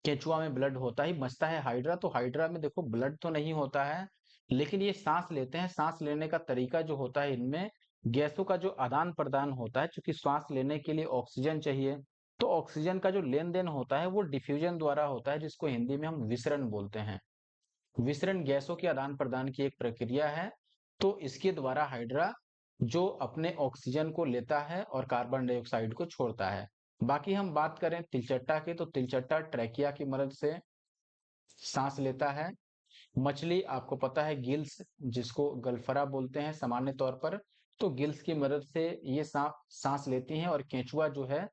S1: केंचुआ में ब्लड होता ही बचता है हाइड्रा। तो हाइड्रा में देखो ब्लड तो नहीं होता है लेकिन ये सांस लेते हैं। सांस लेने का तरीका जो होता है, इनमें गैसों का जो आदान प्रदान होता है, क्योंकि श्वास लेने के लिए ऑक्सीजन चाहिए। तो ऑक्सीजन का जो लेन देन होता है वो डिफ्यूजन द्वारा होता है, जिसको हिंदी में हम विसरण बोलते हैं। विसरण गैसों के आदान प्रदान की एक प्रक्रिया है। तो इसके द्वारा हाइड्रा जो अपने ऑक्सीजन को लेता है और कार्बन डाइऑक्साइड को छोड़ता है। बाकी हम बात करें तिलचट्टा की, तो तिलचट्टा ट्रैकिया की मदद से सांस लेता है। मछली आपको पता है गिल्स, जिसको गलफरा बोलते हैं सामान्य तौर पर, तो गिल्स की मदद से ये सांस लेती हैं। और केंचुआ जो है,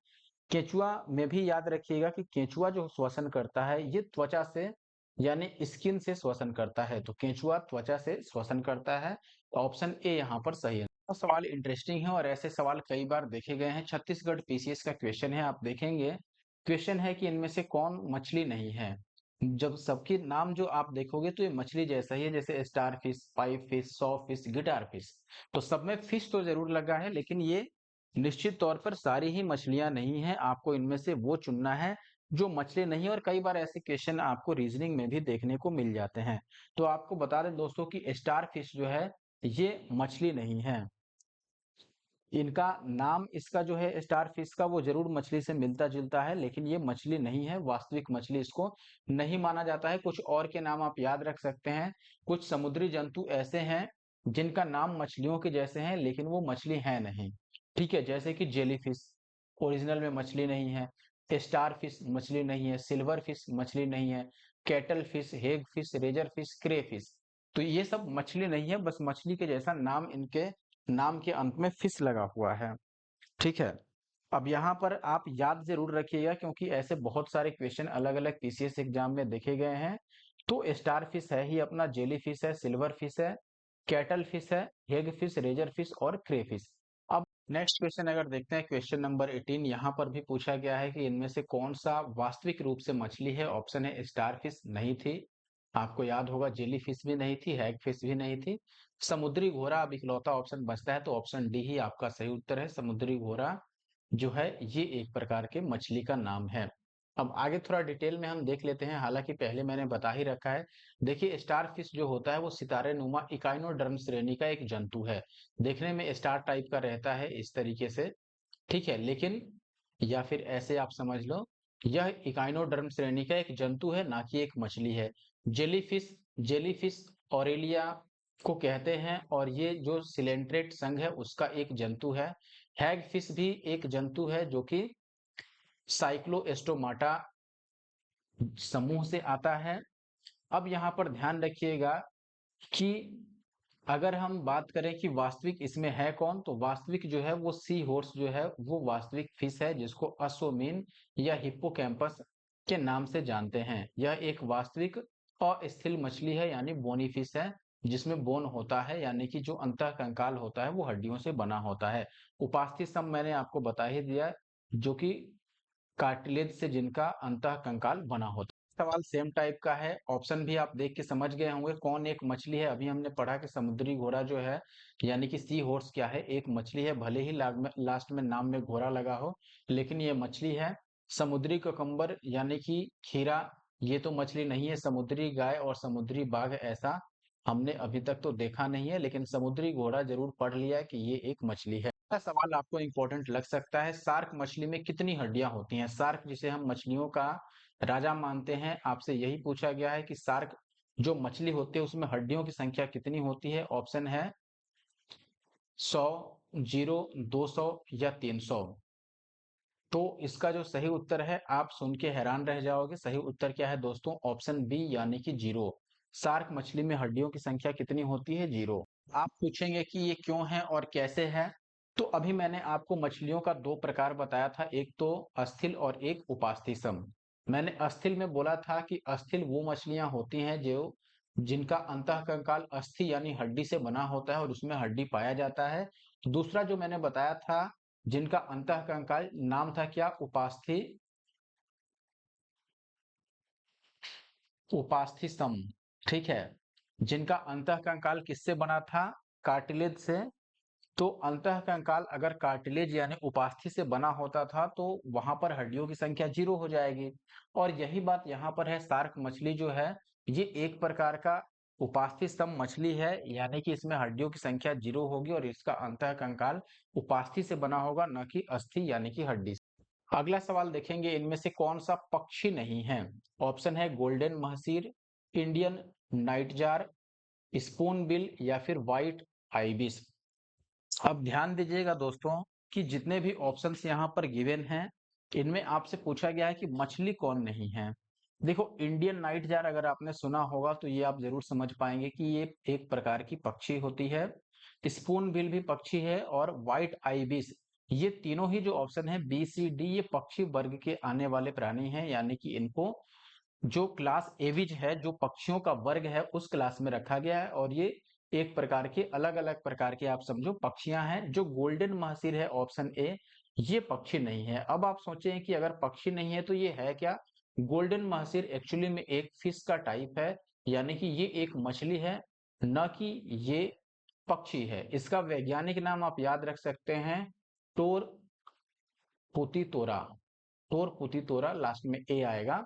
S1: केंचुआ में भी याद रखिएगा कि केंचुआ जो श्वसन करता है ये त्वचा से यानी स्किन से श्वसन करता है। तो केंचुआ त्वचा से श्वसन करता है। ऑप्शन ए यहाँ पर सही है। तो सवाल इंटरेस्टिंग है और ऐसे सवाल कई बार देखे गए हैं। छत्तीसगढ़ पीसीएस का क्वेश्चन है, आप देखेंगे क्वेश्चन है कि इनमें से कौन मछली नहीं है। जब सबके नाम जो आप देखोगे तो ये मछली जैसा ही है, जैसे star fish, pipe fish, saw fish, guitar fish. तो सब में फिश तो जरूर लगा है लेकिन ये निश्चित तौर पर सारी ही मछलियां नहीं है। आपको इनमें से वो चुनना है जो मछली नहीं। और कई बार ऐसे क्वेश्चन आपको रीजनिंग में भी देखने को मिल जाते हैं। तो आपको बता दें दोस्तों कि स्टार फिश जो है ये मछली नहीं है। इनका नाम, इसका जो है स्टार फिश का, वो जरूर मछली से मिलता जुलता है लेकिन ये मछली नहीं है, वास्तविक मछली इसको नहीं माना जाता है। कुछ और के नाम आप याद रख सकते हैं। कुछ समुद्री जंतु ऐसे हैं जिनका नाम मछलियों के जैसे हैं लेकिन वो मछली है नहीं, ठीक है। जैसे कि जेली फिश ओरिजिनल में मछली नहीं है, स्टार फिश मछली नहीं है, सिल्वर फिश मछली नहीं है, cuttlefish, hagfish, razorfish, crayfish, तो ये सब मछली नहीं है, बस मछली के जैसा नाम, इनके नाम के अंत में फिश लगा हुआ है। ठीक है। अब यहाँ पर आप याद जरूर रखिएगा, क्योंकि ऐसे बहुत सारे क्वेश्चन अलग अलग पीसीएस एग्जाम में देखे गए हैं। तो स्टार फिश है ही अपना, जेली फिश है, सिल्वर फिश है, कैटल फिश है, हेग फिश, रेजर फिश और क्रे फिश। अब नेक्स्ट क्वेश्चन अगर देखते हैं, क्वेश्चन नंबर 18, यहाँ पर भी पूछा गया है कि इनमें से कौन सा वास्तविक रूप से मछली है। ऑप्शन है स्टार फिश नहीं थी, आपको याद होगा, जेली फिश भी नहीं थी, हैग फिश भी नहीं थी, समुद्री घोड़ा अब इकलौता ऑप्शन बचता है, तो ऑप्शन डी ही आपका सही उत्तर है। समुद्री घोड़ा जो है ये एक प्रकार के मछली का नाम है। अब आगे थोड़ा डिटेल में हम देख लेते हैं, हालांकि पहले मैंने बता ही रखा है। देखिए स्टार फिश जो होता है वो सितारे नुमा इकाइनोडर्म श्रेणी का एक जंतु है। देखने में स्टार टाइप का रहता है इस तरीके से, ठीक है, लेकिन या फिर ऐसे आप समझ लो, यह इकाइनोडर्म श्रेणी का एक जंतु है, ना कि एक मछली है। जेलीफिश, जेलीफिश ऑरेलिया को कहते हैं, और ये जो सिलेंट्रेट संघ है उसका एक जंतु है। हैग फिश भी एक जंतु है जो कि साइक्लोएस्टोमाटा समूह से आता है। अब यहाँ पर ध्यान रखिएगा कि अगर हम बात करें कि वास्तविक इसमें है कौन, तो वास्तविक जो है वो सी हॉर्स जो है वो वास्तविक फिश है, जिसको अश्वमीन या हिप्पोकैम्पस के नाम से जानते हैं। यह एक वास्तविक अस्थिल मछली है, यानी बोनी फिश है, जिसमें बोन होता है, यानी कि जो अंतःकंकाल होता है वो हड्डियों से बना होता है। उपास्थि स्तंभ मैंने आपको बता ही दिया, जो कि कार्टिलेज से जिनका अंतःकंकाल बना होता है। सवाल सेम टाइप का है, ऑप्शन भी आप देख के समझ गए होंगे कौन एक मछली है। अभी हमने पढ़ा कि समुद्री घोड़ा जो है, यानी कि सी हॉर्स क्या है, एक मछली है, भले ही लास्ट में नाम में घोड़ा लगा हो, लेकिन ये मछली है। समुद्री ककम्बर यानी कि खीरा, ये तो मछली नहीं है। समुद्री गाय और समुद्री बाघ ऐसा हमने अभी तक तो देखा नहीं है, लेकिन समुद्री घोड़ा जरूर पढ़ लिया है कि ये एक मछली है। अगला सवाल आपको इंपॉर्टेंट लग सकता है, शार्क मछली में कितनी हड्डियां होती हैं। शार्क जिसे हम मछलियों का राजा मानते हैं, आपसे यही पूछा गया है कि शार्क जो मछली होती है उसमें हड्डियों की संख्या कितनी होती है। ऑप्शन है 100, 0, 200 या 300। तो इसका जो सही उत्तर है, आप सुन के हैरान रह जाओगे, सही उत्तर क्या है दोस्तों, ऑप्शन बी यानी कि 0। शार्क मछली में हड्डियों की संख्या कितनी होती है, 0। आप पूछेंगे कि ये क्यों है और कैसे है। तो अभी मैंने आपको मछलियों का दो प्रकार बताया था, एक तो अस्थिल और एक उपास्थि। मैंने अस्थिल में बोला था कि अस्थिल वो मछलियां होती हैं जो जिनका अंतःकंकाल अस्थि यानी हड्डी से बना होता है और उसमें हड्डी पाया जाता है। दूसरा जो मैंने बताया था, जिनका अंतःकंकाल नाम था क्या, उपास्थि, उपास्थिसम, ठीक है, जिनका अंतःकंकाल किससे बना था, कार्टिलेज से। तो अंतःकंकाल अगर कार्टिलेज यानी उपास्थि से बना होता था तो वहां पर हड्डियों की संख्या 0 हो जाएगी। और यही बात यहाँ पर है, शार्क मछली जो है ये एक प्रकार का उपास्थि स्तंभ मछली है, यानी कि इसमें हड्डियों की संख्या 0 होगी और इसका अंतःकंकाल उपास्थि से बना होगा, न कि अस्थि यानी कि हड्डी से। अगला सवाल देखेंगे, इनमें से कौन सा पक्षी नहीं है। ऑप्शन है golden mahseer, Indian nightjar, spoonbill या फिर व्हाइट आइबिस। अब ध्यान दीजिएगा दोस्तों कि जितने भी ऑप्शंस यहाँ पर गिवन हैं, इनमें आपसे पूछा गया है कि मछली कौन नहीं है। देखो इंडियन नाइट जार अगर आपने सुना होगा तो ये आप जरूर समझ पाएंगे कि ये एक प्रकार की पक्षी होती है। स्पून बिल भी पक्षी है, और व्हाइट आइबिस, ये तीनों ही जो ऑप्शन है बी सी डी, ये पक्षी वर्ग के आने वाले प्राणी हैं, यानी कि इनको जो क्लास एविज है, जो पक्षियों का वर्ग है, उस क्लास में रखा गया है। और ये एक प्रकार के अलग अलग प्रकार के आप समझो पक्षियां हैं। जो गोल्डन महसीर है ऑप्शन ए, ये पक्षी नहीं है। अब आप सोचें कि अगर पक्षी नहीं है तो ये है क्या। गोल्डन महसीर एक्चुअली में एक फिश का टाइप है, यानी कि ये एक मछली है, न कि ये पक्षी है। इसका वैज्ञानिक नाम आप याद रख सकते हैं, टोर पुतितोरा, टोर पुतितोरा, लास्ट में ए आएगा।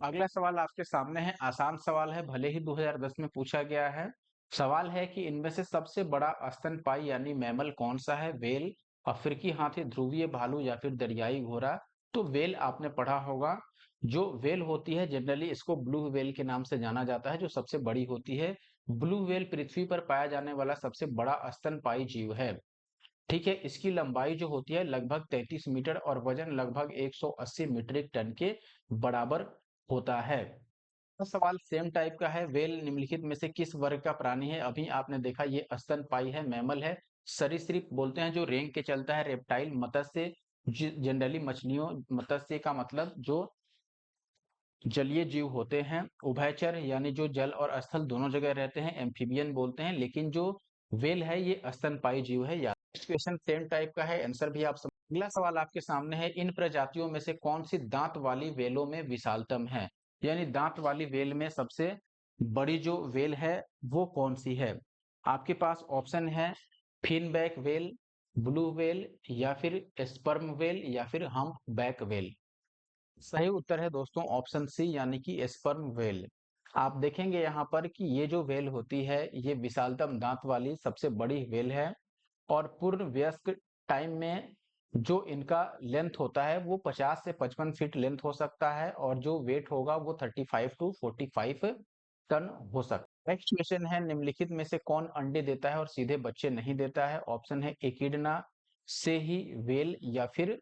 S1: अगला सवाल आपके सामने है, आसान सवाल है, भले ही 2010 में पूछा गया है। सवाल है कि इनमें से सबसे बड़ा स्तनपाई यानी मैमल कौन सा है, वेल, अफ्रीकी हाथी, ध्रुवीय भालू या फिर दरियाई घोड़ा। तो वेल आपने पढ़ा होगा, जो वेल होती है जनरली इसको ब्लू वेल के नाम से जाना जाता है, जो सबसे बड़ी होती है। ब्लू वेल पृथ्वी पर पाया जाने वाला सबसे बड़ा स्तनपाई जीव है, ठीक है। इसकी लंबाई जो होती है लगभग 33 मीटर और वजन लगभग 180 मीट्रिक टन के बराबर होता है। सवाल सेम टाइप का है। व्हेल निम्नलिखित में से किस वर्ग का प्राणी है? अभी आपने देखा ये स्तनपायी है, मैमल है। सरीसृप बोलते हैं जो रेंग के चलता है। रेप्टाइल मत्स्य, जनरली मछलियों, मत्स्य का मतलब जो जलीय जीव होते हैं। उभयचर यानी जो जल और स्थल दोनों जगह रहते हैं, एम्फीबियन बोलते हैं। लेकिन जो व्हेल है ये स्तनपायी जीव है। या क्वेश्चन सेम टाइप का है, आंसर भी आप समझ। अगला सवाल आपके सामने है, इन प्रजातियों में से कौन सी दांत वाली व्हेलों में विशालतम है? यानी दांत वाली व्हेल में सबसे बड़ी जो व्हेल है वो कौन सी है? आपके पास ऑप्शन है फिनबैक व्हेल, ब्लू व्हेल, या फिर स्पर्म व्हेल, या फिर हम्प बैक व्हेल। सही उत्तर है दोस्तों ऑप्शन सी यानी कि स्पर्म व्हेल। आप देखेंगे यहाँ पर कि ये जो व्हेल होती है ये विशालतम दांत वाली सबसे बड़ी व्हेल है। और पूर्ण वयस्क टाइम में जो इनका लेंथ होता है वो 50 से 55 फीट लेंथ हो सकता है, और जो वेट होगा वो 35 टू 45 टन हो सकता है। नेक्स्ट क्वेश्चन है, निम्नलिखित में से कौन अंडे देता है और सीधे बच्चे नहीं देता है? ऑप्शन है एकिडना, से ही व्हेल, या फिर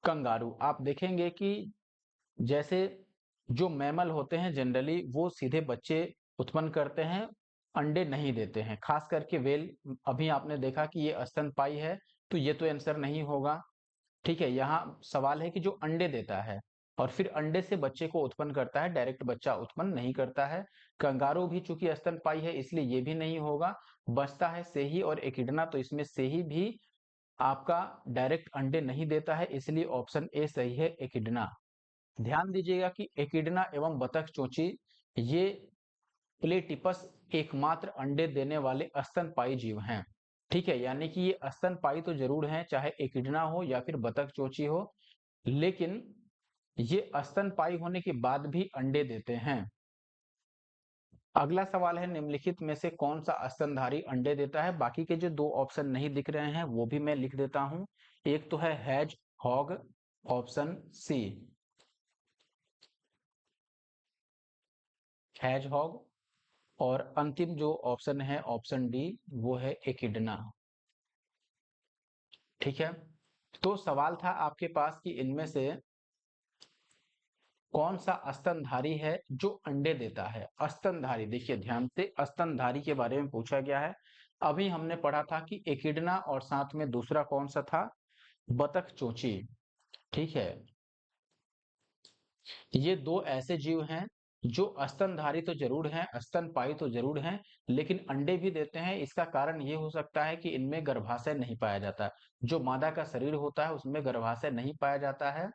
S1: कंगारू। आप देखेंगे कि जैसे जो मैमल होते हैं जनरली वो सीधे बच्चे उत्पन्न करते हैं, अंडे नहीं देते हैं। खास करके व्हेल, अभी आपने देखा कि ये स्तनपायी है, तो ये तो आंसर नहीं होगा। ठीक है, यहाँ सवाल है कि जो अंडे देता है और फिर अंडे से बच्चे को उत्पन्न करता है, डायरेक्ट बच्चा उत्पन्न नहीं करता है। कंगारू भी चूंकि स्तनपायी है इसलिए ये भी नहीं होगा। बचता है सेही और एकिडना, तो इसमें सेही भी आपका डायरेक्ट अंडे नहीं देता है, इसलिए ऑप्शन ए सही है, एकिडना। ध्यान दीजिएगा कि एकिडना एवं बतख चोंची ये प्लेटिपस एकमात्र अंडे देने वाले स्तनपायी जीव हैं। ठीक है, यानी कि ये स्तनपायी तो जरूर हैं, चाहे एकिडना हो या फिर बतख चोंची हो, लेकिन ये स्तनपायी होने के बाद भी अंडे देते हैं। अगला सवाल है, निम्नलिखित में से कौन सा स्तनधारी अंडे देता है? बाकी के जो दो ऑप्शन नहीं दिख रहे हैं वो भी मैं लिख देता हूं। एक तो है hedgehog, option C hedgehog, और अंतिम जो ऑप्शन है ऑप्शन डी वो है एकिडना। ठीक है, तो सवाल था आपके पास कि इनमें से कौन सा स्तनधारी है जो अंडे देता है? स्तनधारी, देखिए ध्यान से, स्तनधारी के बारे में पूछा गया है। अभी हमने पढ़ा था कि एकिडना और साथ में दूसरा कौन सा था? बतख चोंची। ठीक है, ये दो ऐसे जीव हैं जो स्तनधारी तो जरूर हैं, स्तनपायी तो जरूर हैं, लेकिन अंडे भी देते हैं। इसका कारण ये हो सकता है कि इनमें गर्भाशय नहीं पाया जाता। जो मादा का शरीर होता है उसमें गर्भाशय नहीं पाया जाता है।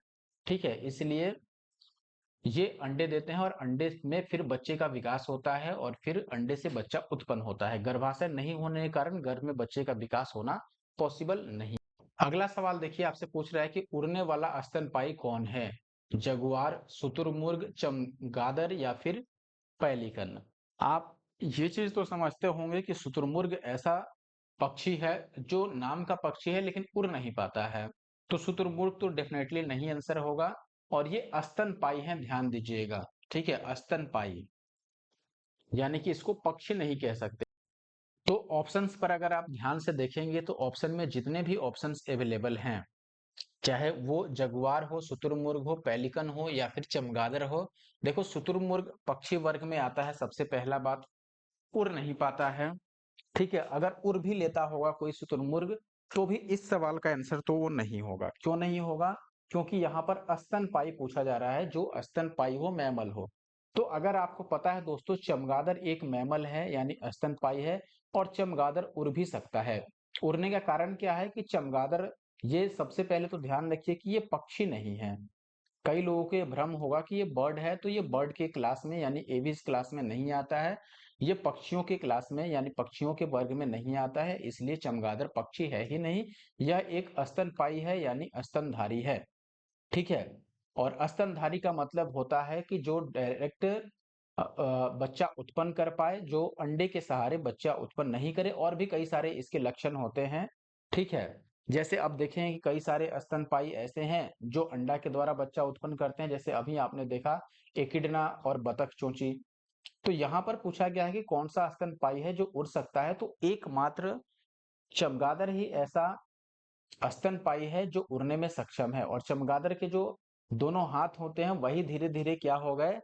S1: ठीक है, इसलिए ये अंडे देते हैं और अंडे में फिर बच्चे का विकास होता है और फिर अंडे से बच्चा उत्पन्न होता है। गर्भाशय नहीं होने के कारण गर्भ में बच्चे का विकास होना पॉसिबल नहीं। अगला सवाल देखिए, आपसे पूछ रहा है कि उड़ने वाला स्तनपायी कौन है? जगुआर, शुतुरमुर्ग, चमगादड़, या फिर पेलिकन। आप ये चीज तो समझते होंगे कि शुतुरमुर्ग ऐसा पक्षी है जो नाम का पक्षी है लेकिन उड़ नहीं पाता है, तो शुतुरमुर्ग तो डेफिनेटली नहीं आंसर होगा। और ये स्तनपायी है, ध्यान दीजिएगा। ठीक है, स्तनपायी यानी कि इसको पक्षी नहीं कह सकते। तो ऑप्शंस पर अगर आप ध्यान से देखेंगे तो ऑप्शन में जितने भी ऑप्शंस अवेलेबल हैं, चाहे वो जगुआर हो, शुतुरमुर्ग हो, पेलिकन हो, या फिर चमगादड़ हो। देखो शुतुरमुर्ग पक्षी वर्ग में आता है, सबसे पहला बात, उड़ नहीं पाता है। ठीक है, अगर उड़ भी लेता होगा कोई शुतुरमुर्ग तो भी इस सवाल का आंसर तो वो नहीं होगा। क्यों नहीं होगा? क्योंकि यहाँ पर स्तनपायी पूछा जा रहा है, जो स्तनपायी हो, मैमल हो। तो अगर आपको पता है दोस्तों, चमगादड़ एक मैमल है यानी स्तनपायी है, और चमगादड़ उड़ भी सकता है। उड़ने का कारण क्या है कि चमगादड़, ये सबसे पहले तो ध्यान रखिए कि ये पक्षी नहीं है। कई लोगों को ये भ्रम होगा कि ये बर्ड है, तो ये बर्ड के क्लास में यानी एविस क्लास में नहीं आता है। ये पक्षियों के क्लास में यानी पक्षियों के वर्ग में नहीं आता है, इसलिए चमगादड़ पक्षी है ही नहीं। यह एक स्तनपायी है यानी स्तनधारी है। ठीक है, और स्तनधारी का मतलब होता है कि जो डायरेक्ट बच्चा उत्पन्न कर पाए, जो अंडे के सहारे बच्चा उत्पन्न नहीं करे। और भी कई सारे इसके लक्षण होते हैं। ठीक है, जैसे अब देखें कि कई सारे स्तनपायी ऐसे हैं जो अंडा के द्वारा बच्चा उत्पन्न करते हैं, जैसे अभी आपने देखा एकिडना और बतख चोंची। तो यहाँ पर पूछा गया है कि कौन सा स्तनपायी है जो उड़ सकता है, तो एकमात्र चमगादड़ ही ऐसा स्तनपायी है जो उड़ने में सक्षम है। और चमगादड़ के जो दोनों हाथ होते हैं वही धीरे धीरे क्या हो गए,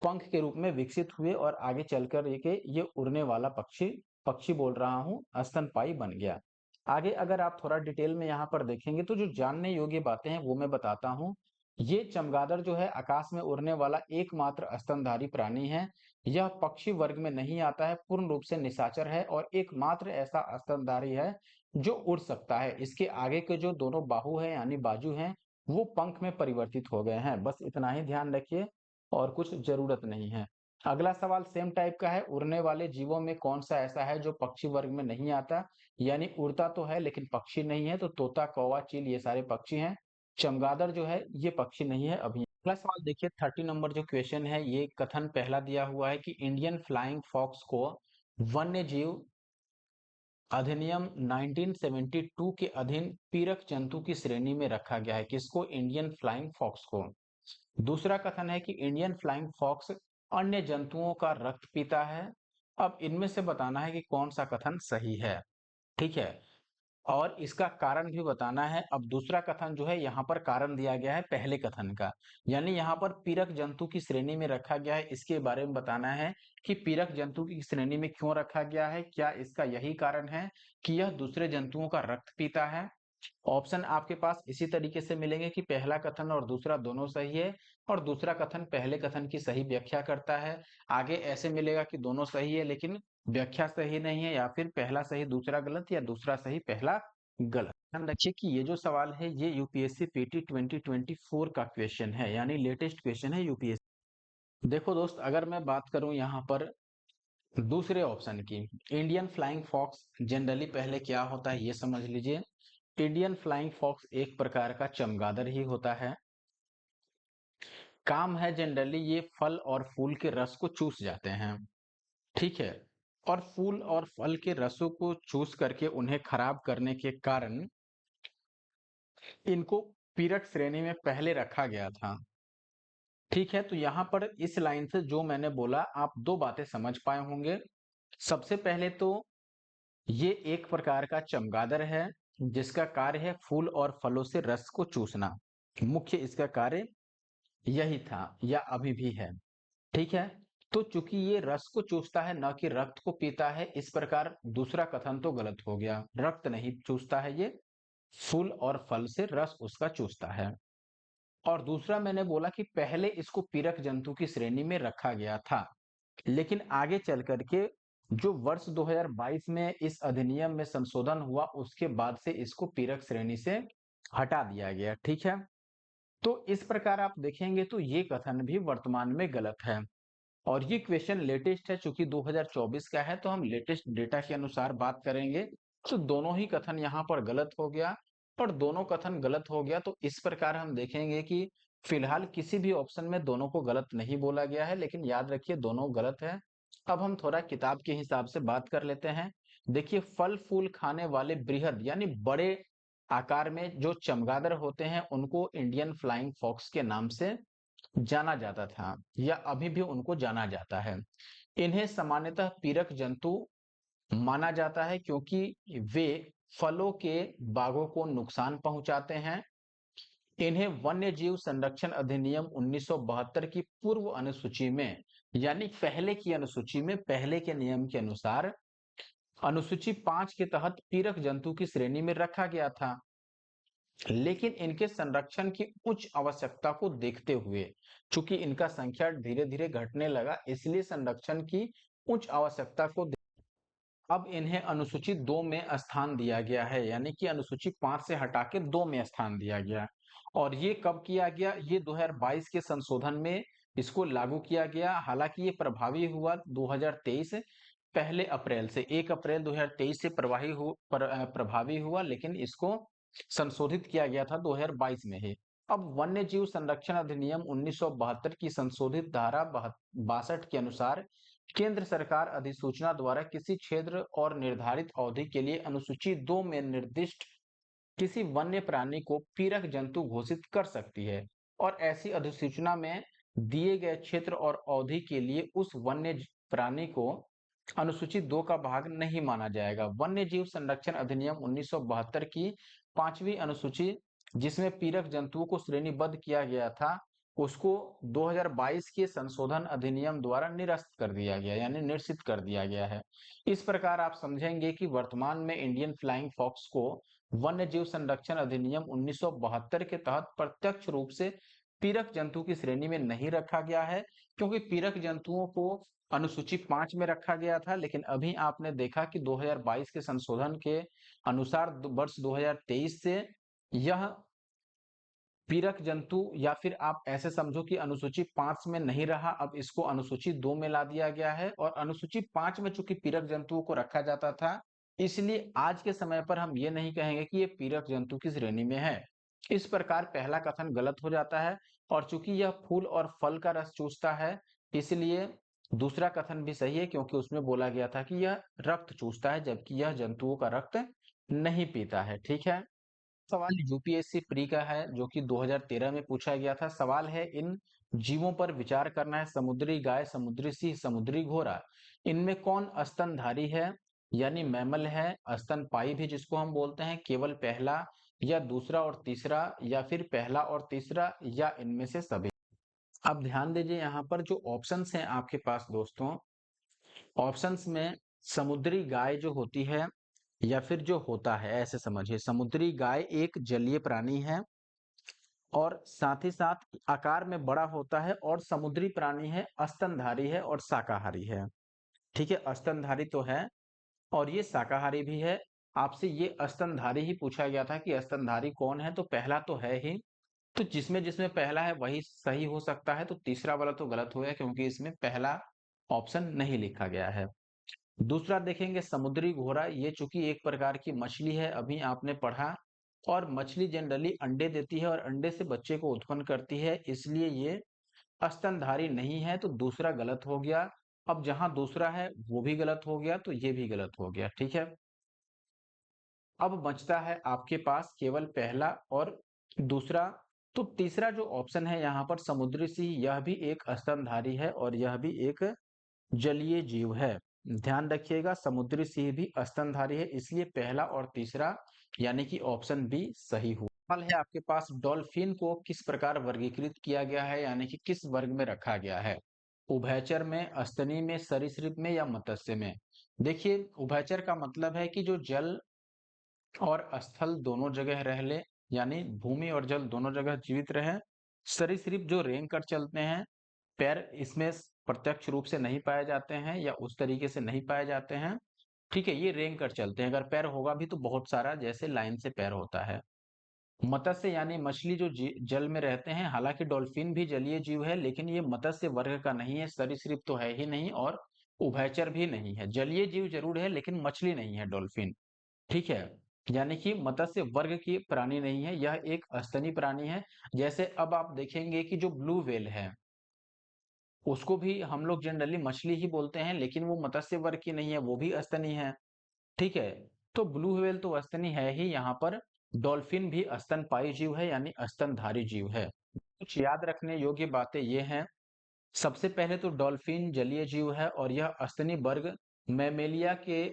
S1: पंख के रूप में विकसित हुए और आगे चलकर ये उड़ने वाला पक्षी पक्षी बोल रहा हूँ स्तनपायी बन गया। आगे अगर आप थोड़ा डिटेल में यहाँ पर देखेंगे तो जो जानने योग्य बातें हैं वो मैं बताता हूँ। ये चमगादड़ जो है आकाश में उड़ने वाला एकमात्र स्तनधारी प्राणी है। यह पक्षी वर्ग में नहीं आता है, पूर्ण रूप से निशाचर है और एकमात्र ऐसा स्तनधारी है जो उड़ सकता है। इसके आगे के जो दोनों बाहु है यानी बाजू हैं वो पंख में परिवर्तित हो गए हैं। बस इतना ही ध्यान रखिए और कुछ जरूरत नहीं है। अगला सवाल सेम टाइप का है, उड़ने वाले जीवों में कौन सा ऐसा है जो पक्षी वर्ग में नहीं आता, यानी उड़ता तो है लेकिन पक्षी नहीं है। तो तोता, कौवा, चील ये सारे पक्षी हैं। चमगादड़ जो है ये पक्षी नहीं है। अभी अगला सवाल देखिए 30 नंबर जो क्वेश्चन है, ये कथन पहला दिया हुआ है कि इंडियन फ्लाइंग फॉक्स को वन्य जीव अधिनियम 1972 के अधीन पीड़क जंतु की श्रेणी में रखा गया है। किसको? इंडियन फ्लाइंग फॉक्स को। दूसरा कथन है कि इंडियन फ्लाइंग फॉक्स अन्य जंतुओं का रक्त पीता है। अब इनमें से बताना है कि कौन सा कथन सही है, ठीक है, और इसका कारण भी बताना है। अब दूसरा कथन जो है यहाँ पर कारण दिया गया है पहले कथन का, यानी यहाँ पर पीड़क जंतु की श्रेणी में रखा गया है। इसके बारे में बताना है कि पीड़क जंतु की श्रेणी में क्यों रखा गया है, क्या इसका यही कारण है कि यह दूसरे जंतुओं का रक्त पीता है। ऑप्शन आपके पास इसी तरीके से मिलेंगे कि पहला कथन और दूसरा दोनों सही है और दूसरा कथन पहले कथन की सही व्याख्या करता है। आगे ऐसे मिलेगा कि दोनों सही है लेकिन व्याख्या सही नहीं है, या फिर पहला सही दूसरा गलत या दूसरा सही पहला गलत। ध्यान रखिए कि ये जो सवाल है ये यूपीएससी पीटी 2024 का क्वेश्चन है, यानी लेटेस्ट क्वेश्चन है यूपीएससी। देखो दोस्त, अगर मैं बात करूं यहाँ पर दूसरे ऑप्शन की, इंडियन फ्लाइंग फॉक्स जनरली पहले क्या होता है ये समझ लीजिए। इंडियन फ्लाइंग फॉक्स एक प्रकार का चमगादड़ ही होता है। काम है जनरली ये फल और फूल के रस को चूस जाते हैं, ठीक है, और फूल और फल के रसों को चूस करके उन्हें खराब करने के कारण इनको पीरक श्रेणी में पहले रखा गया था, ठीक है। तो यहाँ पर इस लाइन से जो मैंने बोला आप दो बातें समझ पाए होंगे। सबसे पहले तो ये एक प्रकार का चमगादड़ है जिसका कार्य है फूल और फलों से रस को चूसना, मुख्य इसका कार्य यही था या अभी भी है, ठीक है। तो चूंकि ये रस को चूसता है न कि रक्त को पीता है, इस प्रकार दूसरा कथन तो गलत हो गया। रक्त नहीं चूसता है ये, फूल और फल से रस उसका चूसता है। और दूसरा मैंने बोला कि पहले इसको पीड़क जंतु की श्रेणी में रखा गया था, लेकिन आगे चल करके जो वर्ष 2022 में इस अधिनियम में संशोधन हुआ उसके बाद से इसको पीड़क श्रेणी से हटा दिया गया, ठीक है। तो इस प्रकार आप देखेंगे तो ये कथन भी वर्तमान में गलत है। और ये क्वेश्चन लेटेस्ट है, चूंकि 2024 का है तो हम लेटेस्ट डेटा के अनुसार बात करेंगे। तो दोनों ही कथन यहाँ पर गलत हो गया, और दोनों कथन गलत हो गया तो इस प्रकार हम देखेंगे कि फिलहाल किसी भी ऑप्शन में दोनों को गलत नहीं बोला गया है, लेकिन याद रखिए दोनों गलत है। अब हम थोड़ा किताब के हिसाब से बात कर लेते हैं। देखिए, फल फूल खाने वाले बृहद यानी बड़े आकार में जो चमगादड़ होते हैं उनको इंडियन फ्लाइंग फॉक्स के नाम से जाना जाता था या अभी भी उनको जाना जाता है। इन्हें सामान्यतः पीड़क जंतु माना जाता है क्योंकि वे फलों के बागों को नुकसान पहुंचाते हैं। इन्हें वन्य जीव संरक्षण अधिनियम 1972 की पूर्व अनुसूची में, यानी पहले की अनुसूची में पहले के नियम के अनुसार अनुसूची 5 के तहत पीड़क जंतु की श्रेणी में रखा गया था। लेकिन इनके संरक्षण की उच्च आवश्यकता को देखते हुए, चूंकि इनका संख्या धीरे धीरे घटने लगा, इसलिए संरक्षण की उच्च आवश्यकता को अब इन्हें अनुसूची 2 में स्थान दिया गया है, यानी कि अनुसूची 5 से हटा के 2 में स्थान दिया गया। और ये कब किया गया? ये 2022 के संशोधन में इसको लागू किया गया। हालांकि ये प्रभावी हुआ 2023 पहले अप्रैल से, 1 अप्रैल 2023 से प्रभावी हुआ, लेकिन इसको संशोधित किया गया था 2022 में ही। अब वन्य जीव संरक्षण अधिनियम 1972 की संशोधित धारा 62 के अनुसार केंद्र सरकार अधिसूचना द्वारा किसी क्षेत्र और निर्धारित अवधि के लिए अनुसूची 2 में निर्दिष्ट किसी वन्य प्राणी को पीड़क जंतु घोषित कर सकती है, और ऐसी अधिसूचना में दिए गए क्षेत्र और अवधि के लिए उस वन्य प्राणी को अनुसूची 2 का भाग नहीं माना जाएगा। वन्य जीव संरक्षण अधिनियम 1972 की 5वीं अनुसूची, जिसमें पीड़क जंतुओं को श्रेणीबद्ध किया गया था, उसको 2022 के संशोधन अधिनियम द्वारा निरस्त कर दिया गया, यानी निरसित कर दिया गया है। इस प्रकार आप समझेंगे कि वर्तमान में इंडियन फ्लाइंग फॉक्स को वन्य जीव संरक्षण अधिनियम 1972 के तहत प्रत्यक्ष रूप से पीड़क जंतु की श्रेणी में नहीं रखा गया है, क्योंकि पीड़क जंतुओं को अनुसूची 5 में रखा गया था। लेकिन अभी आपने देखा कि 2022 के संशोधन के अनुसार वर्ष 2023 से यह पीड़क जंतु, या फिर आप ऐसे समझो कि अनुसूची 5 में नहीं रहा, अब इसको अनुसूची 2 में ला दिया गया है। और अनुसूची 5 में चूंकि पीड़क जंतुओं को रखा जाता था, इसलिए आज के समय पर हम ये नहीं कहेंगे कि ये पीड़क जंतु की श्रेणी में है। इस प्रकार पहला कथन गलत हो जाता है। और चूंकि यह फूल और फल का रस चूसता है, इसलिए दूसरा कथन भी सही है, क्योंकि उसमें बोला गया था कि यह रक्त चूसता है, जबकि यह जंतुओं का रक्त नहीं पीता है। ठीक है। सवाल यूपीएससी प्री का है, जो कि 2013 में पूछा गया था। सवाल है, इन जीवों पर विचार करना है। समुद्री गाय, समुद्री सिंह, समुद्री घोड़ा, इनमें कौन स्तनधारी है, यानी मैमल है। स्तनपायी भी जिसको हम बोलते हैं, केवल पहला या दूसरा और तीसरा, या फिर पहला और तीसरा, या इनमें से सभी। अब ध्यान दीजिए, यहाँ पर जो ऑप्शंस हैं आपके पास दोस्तों, ऑप्शंस में समुद्री गाय जो होती है, या फिर जो होता है, ऐसे समझिए, समुद्री गाय एक जलीय प्राणी है और साथ ही साथ आकार में बड़ा होता है, और समुद्री प्राणी है, स्तनधारी है और शाकाहारी है। ठीक है, स्तनधारी तो है और ये शाकाहारी भी है। आपसे ये स्तनधारी ही पूछा गया था कि स्तनधारी कौन है, तो पहला तो है ही। तो जिसमें जिसमें पहला है वही सही हो सकता है, तो तीसरा वाला तो गलत हो गया, क्योंकि इसमें पहला ऑप्शन नहीं लिखा गया है। दूसरा देखेंगे समुद्री घोड़ा, ये चूंकि एक प्रकार की मछली है, अभी आपने पढ़ा, और मछली जनरली अंडे देती है और अंडे से बच्चे को उत्पन्न करती है, इसलिए ये स्तनधारी नहीं है, तो दूसरा गलत हो गया। अब जहां दूसरा है वो भी गलत हो गया, तो ये भी गलत हो गया। ठीक है। अब बचता है आपके पास केवल पहला और दूसरा। तो तीसरा जो ऑप्शन है यहाँ पर समुद्री सिंह, यह भी एक स्तनधारी है और यह भी एक जलीय जीव है। ध्यान रखिएगा, समुद्री सिंह भी स्तनधारी है, इसलिए पहला और तीसरा यानी कि ऑप्शन बी सही हुआ। सवाल है आपके पास, डॉल्फिन को किस प्रकार वर्गीकृत किया गया है, यानी कि किस वर्ग में रखा गया है। उभयचर में, स्तनी में, सरीसृप में, या मत्स्य में। देखिए, उभयचर का मतलब है कि जो जल और स्थल दोनों जगह रह ले, यानी भूमि और जल दोनों जगह जीवित रहे। सरीसृप जो रेंग कर चलते हैं, पैर इसमें प्रत्यक्ष रूप से नहीं पाए जाते हैं या उस तरीके से नहीं पाए जाते हैं। ठीक है, ये रेंग कर चलते हैं, अगर पैर होगा भी तो बहुत सारा, जैसे लाइन से पैर होता है। मत्स्य यानी मछली जो जल में रहते हैं, हालांकि डॉल्फिन भी जलीय जीव है, लेकिन ये मत्स्य वर्ग का नहीं है, सरीसृप तो है ही नहीं, और उभयचर भी नहीं है। जलीय जीव जरूर है लेकिन मछली नहीं है डॉल्फिन। ठीक है, यानी कि मत्स्य वर्ग की प्राणी नहीं है, यह एक स्तनी प्राणी है। जैसे अब आप देखेंगे कि जो ब्लू व्हेल है, उसको भी हम लोग जनरली मछली ही बोलते हैं, लेकिन वो मत्स्य वर्ग की नहीं है, वो भी स्तनी है। ठीक है, तो ब्लू व्हेल तो स्तनी है ही। यहाँ पर डॉल्फिन भी स्तनपायी जीव है, यानी स्तनधारी जीव है। कुछ याद रखने योग्य बातें ये हैं। सबसे पहले तो डॉल्फिन जलीय जीव है और यह स्तनी वर्ग मैमेलिया के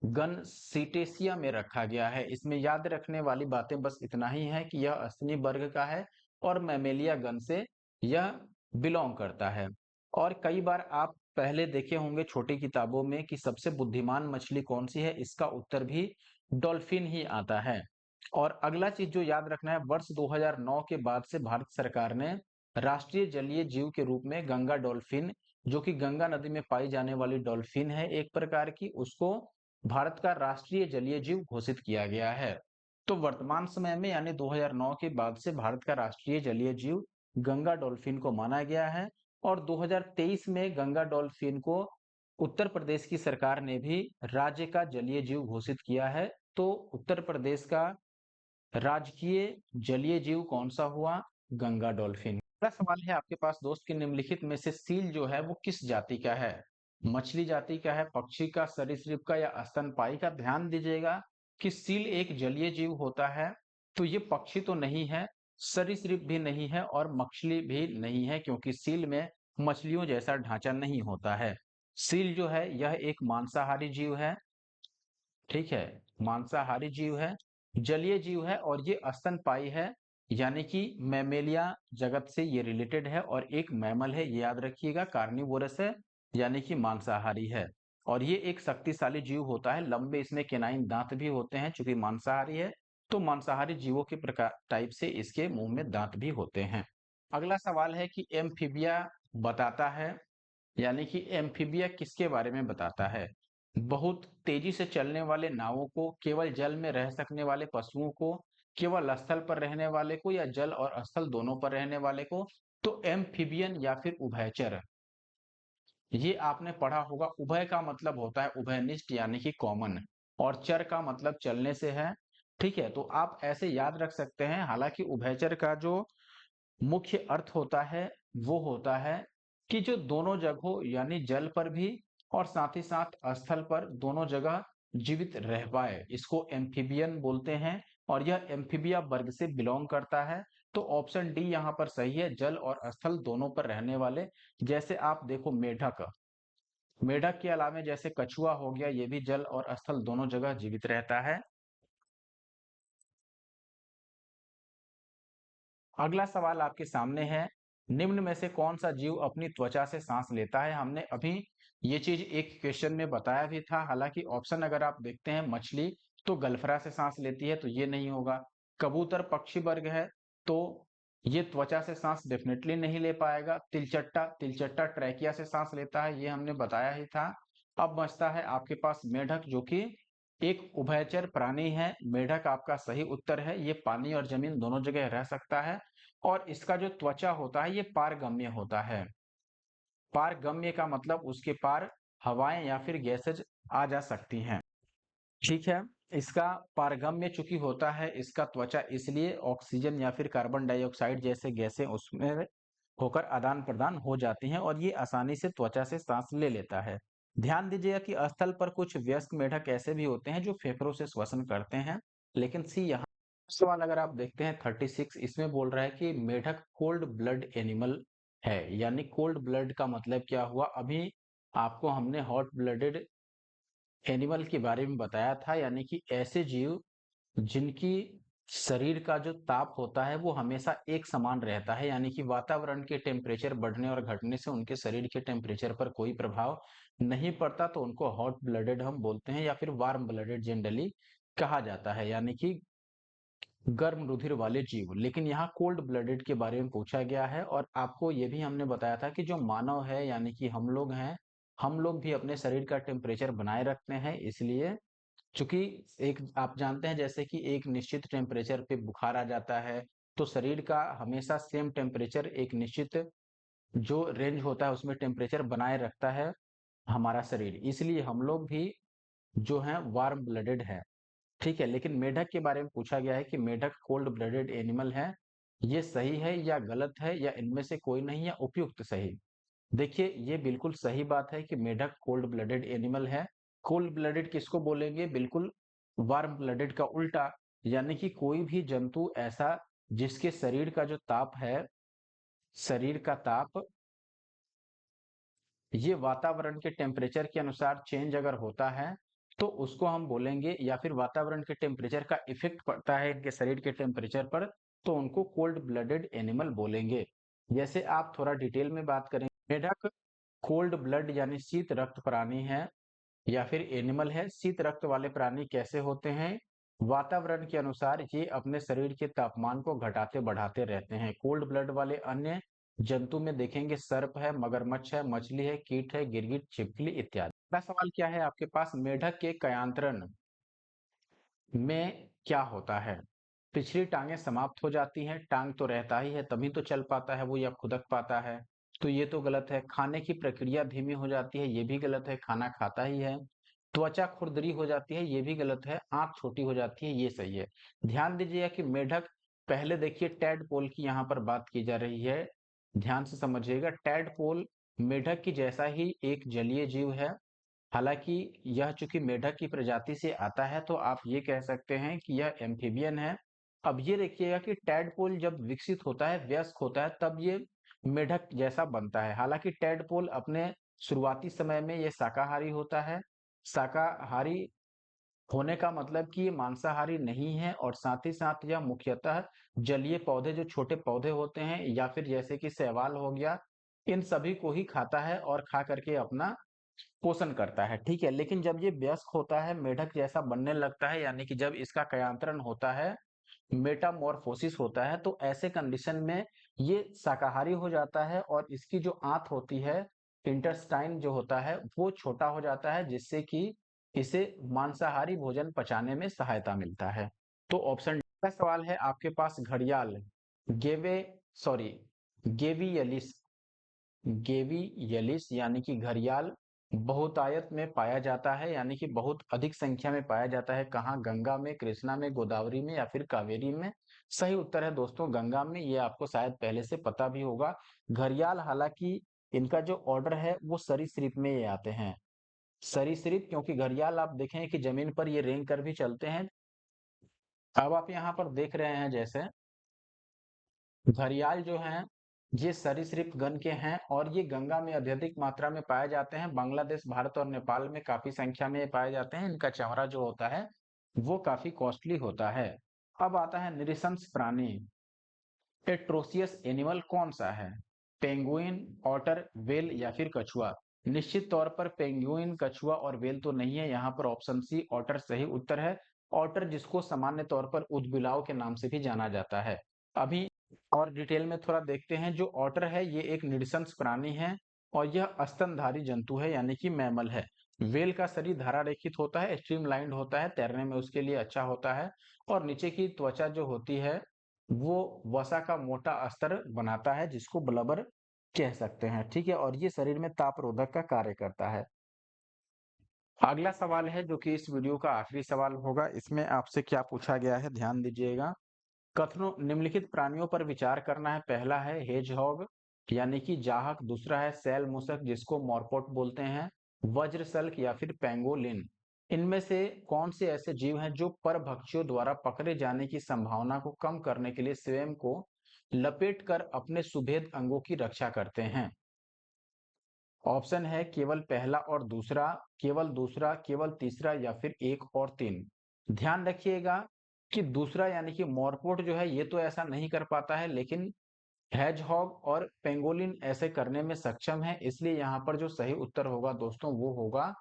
S1: गण सीटेसिया में रखा गया है। इसमें याद रखने वाली बातें बस इतना ही है कि यह स्तनी वर्ग का है और मैमेलिया गण से यह बिलोंग करता है। और कई बार आप पहले देखे होंगे छोटी किताबों में कि सबसे बुद्धिमान मछली कौन सी है, इसका उत्तर भी डॉल्फिन ही आता है। और अगला चीज जो याद रखना है, वर्ष 2009 के बाद से भारत सरकार ने राष्ट्रीय जलीय जीव के रूप में गंगा डॉल्फिन, जो कि गंगा नदी में पाई जाने वाली डॉल्फिन है एक प्रकार की, उसको भारत का राष्ट्रीय जलीय जीव घोषित किया गया है। तो वर्तमान समय में यानी 2009 के बाद से भारत का राष्ट्रीय जलीय जीव गंगा डॉल्फिन को माना गया है। और 2023 में गंगा डॉल्फिन को उत्तर प्रदेश की सरकार ने भी राज्य का जलीय जीव घोषित किया है। तो उत्तर प्रदेश का राजकीय जलीय जीव कौन सा हुआ? गंगा डॉल्फिन। अगला सवाल है आपके पास दोस्त कि निम्नलिखित में से सील जो है वो किस जाति का है? मछली जाति का है, पक्षी का, सरीसृप का, या स्तनपायी का? ध्यान दीजिएगा कि सील एक जलीय जीव होता है, तो ये पक्षी तो नहीं है, सरीसृप भी नहीं है और मछली भी नहीं है, क्योंकि सील में मछलियों जैसा ढांचा नहीं होता है। सील जो है यह एक मांसाहारी जीव है। ठीक है, मांसाहारी जीव है, जलीय जीव है और ये स्तनपायी है, यानी कि मैमेलिया जगत से ये रिलेटेड है और एक मैमल है, ये याद रखिएगा। कार्निवोरस है यानी कि मांसाहारी है और ये एक शक्तिशाली जीव होता है। लंबे इसमें केनाइन दांत भी होते हैं। चूंकि मांसाहारी है तो मांसाहारी जीवों के प्रकार टाइप से इसके मुंह में दांत भी होते हैं। अगला सवाल है कि एम्फीबिया बताता है, यानी कि एम्फीबिया किसके बारे में बताता है? बहुत तेजी से चलने वाले नावों को, केवल जल में रह सकने वाले पशुओं को, केवल स्थल पर रहने वाले को, या जल और स्थल दोनों पर रहने वाले को? तो एम्फीबियन या फिर उभयचर, ये आपने पढ़ा होगा। उभय का मतलब होता है उभयनिष्ठ यानी कि कॉमन, और चर का मतलब चलने से है। ठीक है, तो आप ऐसे याद रख सकते हैं। हालांकि उभयचर का जो मुख्य अर्थ होता है वो होता है कि जो दोनों जगहों यानी जल पर भी और साथ ही साथ स्थल पर दोनों जगह जीवित रह पाए, इसको एम्फीबियन बोलते हैं। और यह एम्फीबिया वर्ग से बिलोंग करता है। तो ऑप्शन डी यहाँ पर सही है, जल और स्थल दोनों पर रहने वाले। जैसे आप देखो मेढक, मेढक के अलावा जैसे कछुआ हो गया, ये भी जल और स्थल दोनों जगह जीवित रहता है। अगला सवाल आपके सामने है, निम्न में से कौन सा जीव अपनी त्वचा से सांस लेता है? हमने अभी ये चीज एक क्वेश्चन में बताया भी था। हालांकि ऑप्शन अगर आप देखते हैं, मछली तो गलफरा से सांस लेती है, तो ये नहीं होगा। कबूतर पक्षी वर्ग है, तो ये त्वचा से सांस डेफिनेटली नहीं ले पाएगा। तिलचट्टा, तिलचट्टा ट्रैकिया से सांस लेता है, ये हमने बताया ही था। अब बचता है आपके पास मेढक, जो कि एक उभयचर प्राणी है। मेढक आपका सही उत्तर है। ये पानी और जमीन दोनों जगह रह सकता है और इसका जो त्वचा होता है ये पारगम्य होता है। पारगम्य का मतलब उसके पार हवाएं या फिर गैसेज आ जा सकती हैं। ठीक है, इसका पारगम्य चूंकि होता है इसका त्वचा, इसलिए ऑक्सीजन या फिर कार्बन डाइऑक्साइड जैसे गैसें उसमें होकर आदान प्रदान हो जाती हैं और ये आसानी से त्वचा से सांस ले लेता है। ध्यान दीजिएगा कि स्थल पर कुछ वयस्क मेढक ऐसे भी होते हैं जो फेफड़ों से श्वसन करते हैं। लेकिन सी यहाँ सवाल अगर आप देखते हैं 36, इसमें बोल रहा है कि मेढक कोल्ड ब्लड एनिमल है। यानी कोल्ड ब्लड का मतलब क्या हुआ? अभी आपको हमने हॉट ब्लडेड एनिमल के बारे में बताया था, यानी कि ऐसे जीव जिनकी शरीर का जो ताप होता है वो हमेशा एक समान रहता है, यानी कि वातावरण के टेम्परेचर बढ़ने और घटने से उनके शरीर के टेम्परेचर पर कोई प्रभाव नहीं पड़ता, तो उनको हॉट ब्लडेड हम बोलते हैं या फिर वार्म ब्लडेड जनरली कहा जाता है, यानी कि गर्म रुधिर वाले जीव। लेकिन यहाँ कोल्ड ब्लडेड के बारे में पूछा गया है और आपको ये भी हमने बताया था कि जो मानव है यानी कि हम लोग हैं, हम लोग भी अपने शरीर का टेम्परेचर बनाए रखते हैं। इसलिए चूंकि एक आप जानते हैं जैसे कि एक निश्चित टेम्परेचर पे बुखार आ जाता है, तो शरीर का हमेशा सेम टेम्परेचर एक निश्चित जो रेंज होता है उसमें टेम्परेचर बनाए रखता है हमारा शरीर। इसलिए हम लोग भी जो है वार्म ब्लडेड है। ठीक है, लेकिन मेढक के बारे में पूछा गया है कि मेढक कोल्ड ब्लडेड एनिमल है। ये सही है या गलत है, या इनमें से कोई नहीं, या उपयुक्त सही? देखिए, ये बिल्कुल सही बात है कि मेढक कोल्ड ब्लडेड एनिमल है। कोल्ड ब्लडेड किसको बोलेंगे? बिल्कुल वार्म ब्लडेड का उल्टा, यानी कि कोई भी जंतु ऐसा जिसके शरीर का जो ताप है, शरीर का ताप ये वातावरण के टेम्परेचर के अनुसार चेंज अगर होता है तो उसको हम बोलेंगे, या फिर वातावरण के टेम्परेचर का इफेक्ट पड़ता है इनके शरीर के टेम्परेचर पर, तो उनको कोल्ड ब्लडेड एनिमल बोलेंगे। जैसे आप थोड़ा डिटेल में बात करें, मेढक कोल्ड ब्लड यानी शीत रक्त प्राणी है या फिर एनिमल है। शीत रक्त वाले प्राणी कैसे होते हैं? वातावरण के अनुसार ये अपने शरीर के तापमान को घटाते बढ़ाते रहते हैं। कोल्ड ब्लड वाले अन्य जंतु में देखेंगे सर्प है, मगरमच्छ है, मछली है, कीट है, गिरगिट, छिपकली इत्यादि। अगला सवाल क्या है आपके पास? मेढक के कयांतरण में क्या होता है? पिछली टांगें समाप्त हो जाती हैं, टांग तो रहता ही है तभी तो चल पाता है वो या खुदक पाता है, तो ये तो गलत है। खाने की प्रक्रिया धीमी हो जाती है, ये भी गलत है, खाना खाता ही है। त्वचा खुरदरी हो जाती है, ये भी गलत है। आंख छोटी हो जाती है, ये सही है। ध्यान दीजिएगा कि मेढक, पहले देखिए टैडपोल की यहाँ पर बात की जा रही है, ध्यान से समझिएगा। टैडपोल मेढक की जैसा ही एक जलीय जीव है। हालांकि यह चूंकि मेढक की प्रजाति से आता है तो आप ये कह सकते हैं कि यह एम्फीबियन है। अब ये देखिएगा कि टैडपोल जब विकसित होता है, वयस्क होता है, तब ये मेढक जैसा बनता है। हालांकि टैडपोल अपने शुरुआती समय में ये शाकाहारी होता है। शाकाहारी होने का मतलब कि ये मांसाहारी नहीं है और साथ ही साथ यह मुख्यतः जलीय पौधे, जो छोटे पौधे होते हैं या फिर जैसे कि शैवाल हो गया, इन सभी को ही खाता है और खा करके अपना पोषण करता है। ठीक है, लेकिन जब ये वयस्क होता है, मेढक जैसा बनने लगता है, यानी कि जब इसका कयांतरण होता है, मेटामॉर्फोसिस होता है, तो ऐसे कंडीशन में ये शाकाहारी हो जाता है और इसकी जो आंत होती है, इंटेस्टाइन जो होता है, वो छोटा हो जाता है, जिससे कि इसे मांसाहारी भोजन पचाने में सहायता मिलता है। तो ऑप्शन डी का सवाल है आपके पास घड़ियाल, गेवे सॉरी गेवियलिस, गेवियलिस यानी कि घड़ियाल बहुतायत में पाया जाता है, यानी कि बहुत अधिक संख्या में पाया जाता है। कहाँ? गंगा में, कृष्णा में, गोदावरी में या फिर कावेरी में। सही उत्तर है दोस्तों गंगा में, ये आपको शायद पहले से पता भी होगा। घड़ियाल हालांकि इनका जो ऑर्डर है वो सरीसृप में ये आते हैं, सरीसृप, क्योंकि घड़ियाल आप देखें कि जमीन पर ये रेंग कर भी चलते हैं। अब आप यहाँ पर देख रहे हैं जैसे घड़ियाल जो हैं ये सरीसृप गण के हैं और ये गंगा में अत्यधिक मात्रा में पाए जाते हैं। बांग्लादेश, भारत और नेपाल में काफी संख्या में पाए जाते हैं। इनका चमड़ा जो होता है वो काफी कॉस्टली होता है। अब आता है निरिशंस प्राणी, एट्रोसियस एनिमल कौन सा है? पेंगुइन, ऑटर, वेल या फिर कछुआ? निश्चित तौर पर पेंगुइन, कछुआ और वेल तो नहीं है, यहाँ पर ऑप्शन सी ऑटर सही उत्तर है। ऑटर, जिसको सामान्य तौर पर ऊदबिलाव के नाम से भी जाना जाता है। अभी और डिटेल में थोड़ा देखते हैं। जो ऑटर है ये एक निडसंस प्राणी है और यह स्तनधारी जंतु है, यानी कि मैमल है। वेल का शरीर धारा रेखित होता है, स्ट्रीमलाइंड होता है, तैरने में उसके लिए अच्छा होता है और नीचे की त्वचा जो होती है वो वसा का मोटा अस्तर बनाता है, जिसको ब्लबर कह सकते हैं। ठीक है, और ये शरीर में ताप रोधक का कार्य करता है। अगला सवाल है जो कि इस वीडियो का आखिरी सवाल होगा। इसमें आपसे क्या पूछा गया है, ध्यान दीजिएगा। कथनों निम्नलिखित प्राणियों पर विचार करना है। पहला है हेजहॉग यानी कि जाहक, दूसरा है सैल मूसक जिसको मॉर्पोट बोलते हैं, वज्रसल्क या फिर पेंगोलिन। इनमें से कौन से ऐसे जीव हैं जो परभक्षियों द्वारा पकड़े जाने की संभावना को कम करने के लिए स्वयं को लपेटकर अपने सुभेद अंगों की रक्षा करते हैं? ऑप्शन है केवल पहला और दूसरा, केवल दूसरा, केवल तीसरा या फिर एक और तीन। ध्यान रखिएगा कि दूसरा यानी कि मॉर्पोट जो है ये तो ऐसा नहीं कर पाता है, लेकिन हैजहॉग और पेंगोलिन ऐसे करने में सक्षम है। इसलिए यहाँ पर जो सही उत्तर होगा दोस्तों वो होगा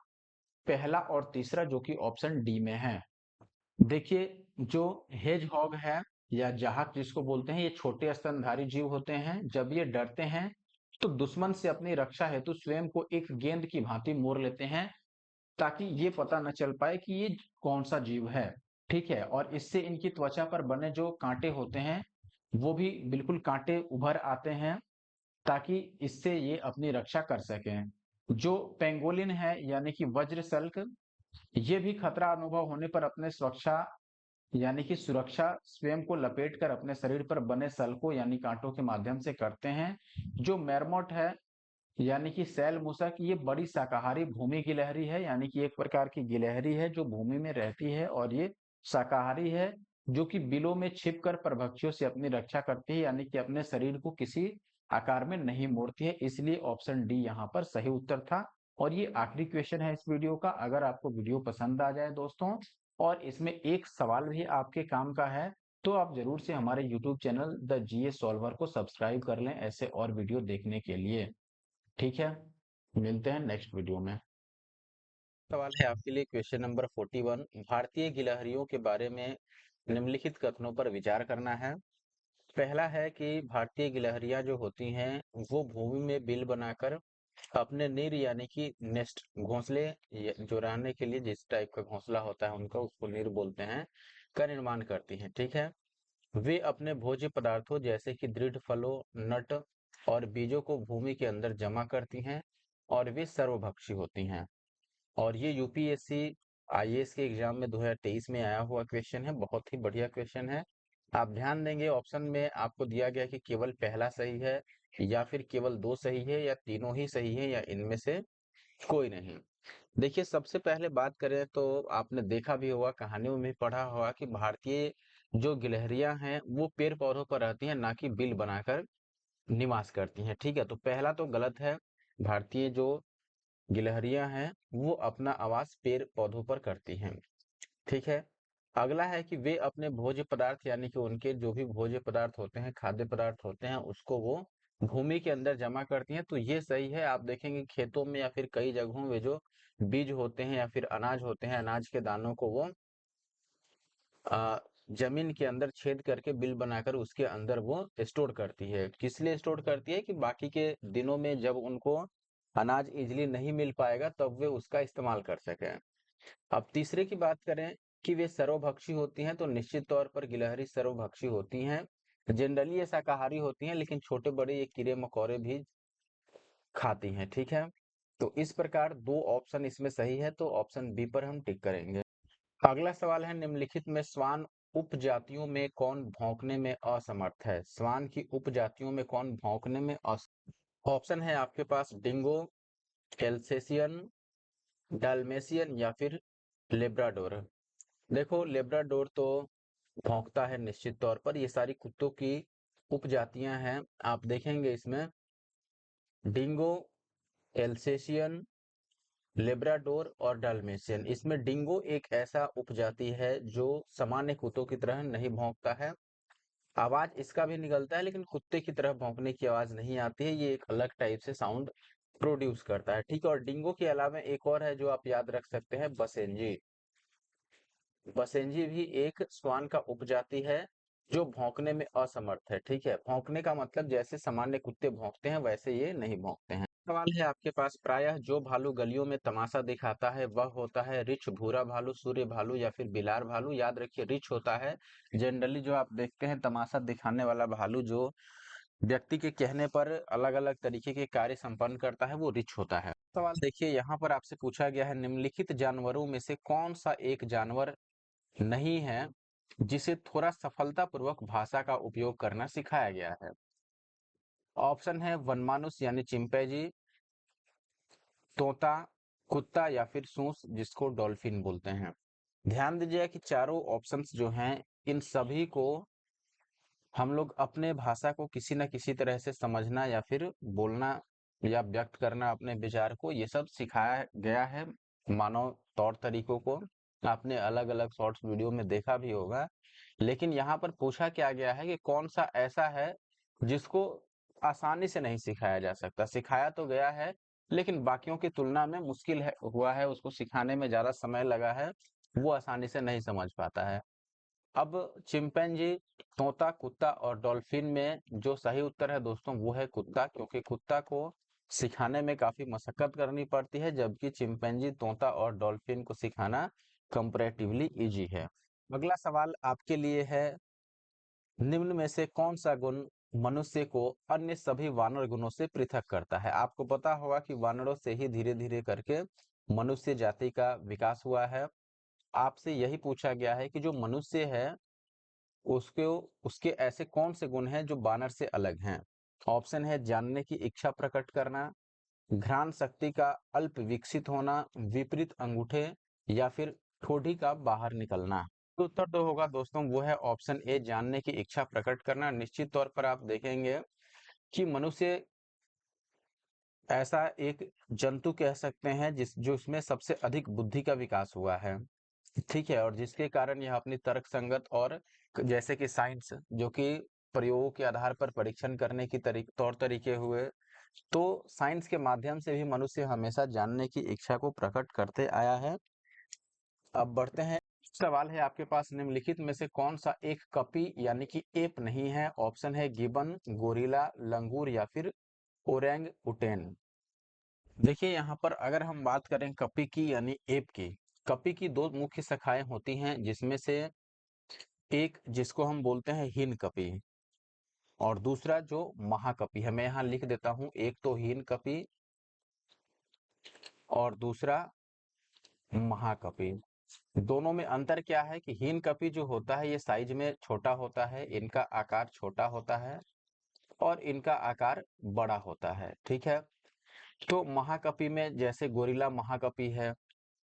S1: पहला और तीसरा, जो कि ऑप्शन डी में है। देखिए, जो हेजहॉग है या जाहक जिसको बोलते हैं, ये छोटे स्तनधारी जीव होते हैं। जब ये डरते हैं तो दुश्मन से अपनी रक्षा हेतु स्वयं को एक गेंद की भांति मोड़ लेते हैं, ताकि ये पता न चल पाए कि ये कौन सा जीव है। ठीक है, और इससे इनकी त्वचा पर बने जो कांटे होते हैं वो भी बिल्कुल कांटे उभर आते हैं, ताकि इससे ये अपनी रक्षा कर सकें। जो पेंगोलिन है यानी कि वज्रसल्क, ये भी खतरा अनुभव होने पर अपने सुरक्षा यानी कि सुरक्षा स्वयं को लपेटकर अपने शरीर पर बने सल्कों यानी कांटों के माध्यम से करते हैं। जो मैरमोट है यानी कि सैल मूसक, ये बड़ी शाकाहारी भूमि गिलहरी है, यानी कि एक प्रकार की गिलहरी है जो भूमि में रहती है और ये शाकाहारी है, जो कि बिलों में छिपकर परभक्षियों से अपनी रक्षा करती है, यानी कि अपने शरीर को किसी आकार में नहीं मोड़ती है। इसलिए ऑप्शन डी यहाँ पर सही उत्तर था। और ये आखिरी क्वेश्चन है इस वीडियो का। अगर आपको वीडियो पसंद आ जाए दोस्तों और इसमें एक सवाल भी आपके काम का है, तो आप जरूर से हमारे YouTube channel the GA solver को सब्सक्राइब कर लें ऐसे और वीडियो देखने के लिए। ठीक है, मिलते हैं नेक्स्ट वीडियो में। सवाल है आपके लिए क्वेश्चन नंबर 41। भारतीय गिलहरियों के बारे में निम्नलिखित कथनों पर विचार करना है। पहला है कि भारतीय गिलहरियां जो होती हैं वो भूमि में बिल बनाकर अपने नीर यानी कि नेस्ट, घोंसले जो रहने के लिए जिस टाइप का घोंसला होता है उनका, उसको नीर बोलते हैं, का निर्माण करती हैं। ठीक है, वे अपने भोज्य पदार्थों जैसे कि दृढ़ फलों, नट और बीजों को भूमि के अंदर जमा करती हैं और वे सर्वभक्षी होती हैं। और ये यूपीएससी आईएएस के एग्जाम में 2023 में आया हुआ क्वेश्चन है, बहुत ही बढ़िया क्वेश्चन है। आप ध्यान देंगे ऑप्शन में आपको दिया गया कि केवल पहला सही है या फिर केवल दो सही है या तीनों ही सही है या इनमें से कोई नहीं। देखिए, सबसे पहले बात करें तो आपने देखा भी होगा, कहानियों में भी पढ़ा होगा कि भारतीय जो गिलहरियां हैं वो पेड़ पौधों पर रहती हैं, ना कि बिल बनाकर निवास करती हैं। ठीक है, तो पहला तो गलत है। भारतीय जो गिलहरियां हैं वो अपना आवास पेड़ पौधों पर करती हैं। ठीक है। अगला है कि वे अपने भोज्य पदार्थ यानी कि उनके जो भी भोज्य पदार्थ होते हैं, खाद्य पदार्थ होते हैं, उसको वो भूमि के अंदर जमा करती हैं। तो ये सही है। आप देखेंगे खेतों में या फिर कई जगहों में जो बीज होते हैं या फिर अनाज होते हैं, अनाज के दानों को वो अ, जमीन के अंदर छेद करके बिल बनाकर उसके अंदर वो स्टोर करती है। किस लिए स्टोर करती है? कि बाकी के दिनों में जब उनको अनाज इजीली नहीं मिल पाएगा तब वे उसका इस्तेमाल कर सकें। अब तीसरे की बात करें कि वे सर्वभक्षी होती हैं, तो निश्चित तौर पर गिलहरी सर्वभक्षी होती हैं। जनरली ये शाकाहारी होती हैं, लेकिन छोटे-बड़े ये कीड़े-मकोड़े भी खाती हैं, ठीक है? तो इस प्रकार 2 ऑप्शन इसमें सही है, तो ऑप्शन बी पर हम टिक करेंगे। अगला सवाल है, निम्नलिखित में श्वान उपजातियों में कौन भौंकने में असमर्थ है? श्वान की उपजातियों में कौन भौंकने में ऑप्शन है आपके पास डिंगो, एल्सेशियन, डाल्मेशियन या फिर लेब्राडोर। देखो लेब्राडोर तो भौंकता है निश्चित तौर पर। ये सारी कुत्तों की उपजातियां हैं। आप देखेंगे इसमें डिंगो, एल्सेशियन, लेब्राडोर और डाल्मेशियन। इसमें डिंगो एक ऐसा उपजाति है जो सामान्य कुत्तों की तरह नहीं भौंकता है। आवाज इसका भी निकलता है, लेकिन कुत्ते की तरह भौंकने की आवाज नहीं आती है। ये एक अलग टाइप से साउंड प्रोड्यूस करता है, ठीक है। और डिंगो के अलावा एक और है जो आप याद रख सकते हैं, बसेंजी। बसेंजी भी एक श्वान का उपजाति है जो भौंकने में असमर्थ है, ठीक है। भौंकने का मतलब जैसे सामान्य कुत्ते भौंकते हैं वैसे ये नहीं भौंकते हैं। सवाल है आपके पास, प्रायः जो भालू गलियों में तमाशा दिखाता है वह होता है रिछ, भूरा भालू, सूर्य भालू या फिर बिलार भालू। याद रखिए रिछ होता है जनरली जो आप देखते हैं तमाशा दिखाने वाला भालू, जो व्यक्ति के कहने पर अलग अलग तरीके के कार्य संपन्न करता है, वो रिछ होता है। सवाल देखिए यहाँ पर आपसे पूछा गया है, निम्नलिखित जानवरों में से कौन सा एक जानवर नहीं है जिसे थोड़ा सफलतापूर्वक भाषा का उपयोग करना सिखाया गया है? ऑप्शन है वनमानुष यानी चिंपैंजी, तोता, कुत्ता या फिर सूंस जिसको डॉल्फिन बोलते हैं। ध्यान दीजिए कि चारों ऑप्शंस जो हैं इन सभी को हम लोग अपने भाषा को किसी न किसी तरह से समझना या फिर बोलना या व्यक्त करना अपने विचार को, ये सब सिखाया गया है मानव तौर तरीकों को। आपने अलग अलग शॉर्ट्स वीडियो में देखा भी होगा। लेकिन यहाँ पर पूछा क्या गया है कि कौन सा ऐसा है जिसको आसानी से नहीं सिखाया जा सकता। सिखाया तो गया है लेकिन बाकियों की तुलना में मुश्किल है हुआ है, उसको सिखाने में ज्यादा समय लगा है, वो आसानी से नहीं समझ पाता है। अब चिंपैंजी, तोता, कुत्ता और डॉल्फिन में जो सही उत्तर है दोस्तों वो है कुत्ता, क्योंकि कुत्ता को सिखाने में काफी मशक्कत करनी पड़ती है, जबकि चिंपैंजी, तोता और डॉल्फिन को सिखाना कंपैरेटिवली इजी है। अगला सवाल आपके लिए है, निम्न में से कौन सा गुण मनुष्य को अन्य सभी वानर गुणों से पृथक करता है? आपको पता होगा कि वानरों से ही धीरे धीरे करके मनुष्य जाति का विकास हुआ है। आपसे यही पूछा गया है कि जो मनुष्य है उसके उसके ऐसे कौन से गुण हैं जो बानर से अलग हैं? ऑप्शन है जानने की इच्छा प्रकट करना, घ्राण शक्ति का अल्प विकसित होना, विपरीत अंगूठे या फिर ठोड़ी का बाहर निकलना। तो उत्तर जो होगा दोस्तों वो है ऑप्शन ए, जानने की इच्छा प्रकट करना। निश्चित तौर पर आप देखेंगे कि मनुष्य ऐसा एक जंतु कह सकते हैं जो इसमें सबसे अधिक बुद्धि का विकास हुआ है, ठीक है। और जिसके कारण यह अपनी तर्क संगत और जैसे कि साइंस जो कि प्रयोगों के आधार पर परीक्षण करने की तौर तरीके हुए, तो साइंस के माध्यम से भी मनुष्य हमेशा जानने की इच्छा को प्रकट करते आया है। अब बढ़ते हैं। सवाल है आपके पास, निम्नलिखित में से कौन सा एक कपी यानी कि एप नहीं है? ऑप्शन है गिबन, गोरिल्ला, लंगूर या फिर ओरंग उटेन। देखिए यहाँ पर अगर हम बात करें कपी की यानी एप की, कपी की दो मुख्य शाखाएं होती हैं, जिसमें से एक जिसको हम बोलते हैं हीन कपी और दूसरा जो महाकपी है। मैं यहाँ लिख देता हूं, एक तो हीन कपी और दूसरा महाकपी। दोनों में अंतर क्या है कि हीन कपी जो होता है ये साइज में छोटा होता है, इनका आकार छोटा होता है और इनका आकार बड़ा होता है, ठीक है। तो महाकपी में जैसे गोरिल्ला महाकपी है,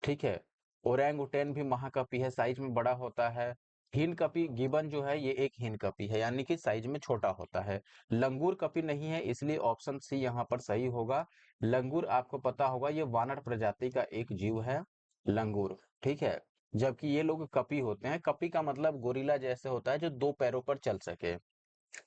S1: ठीक है। ओरंगुटैन भी महाकपी है, साइज में बड़ा होता है। हीन कपी गिबन जो है ये एक हीन कपी है, यानी कि साइज में छोटा होता है। लंगूर कपी नहीं है, इसलिए ऑप्शन सी यहाँ पर सही होगा। लंगूर आपको पता होगा ये वानर प्रजाति का एक जीव है, लंगूर, ठीक है।
S2: जबकि ये लोग कपी होते हैं। कपी का मतलब गोरिल्ला जैसे होता है जो 2 पैरों पर चल सके,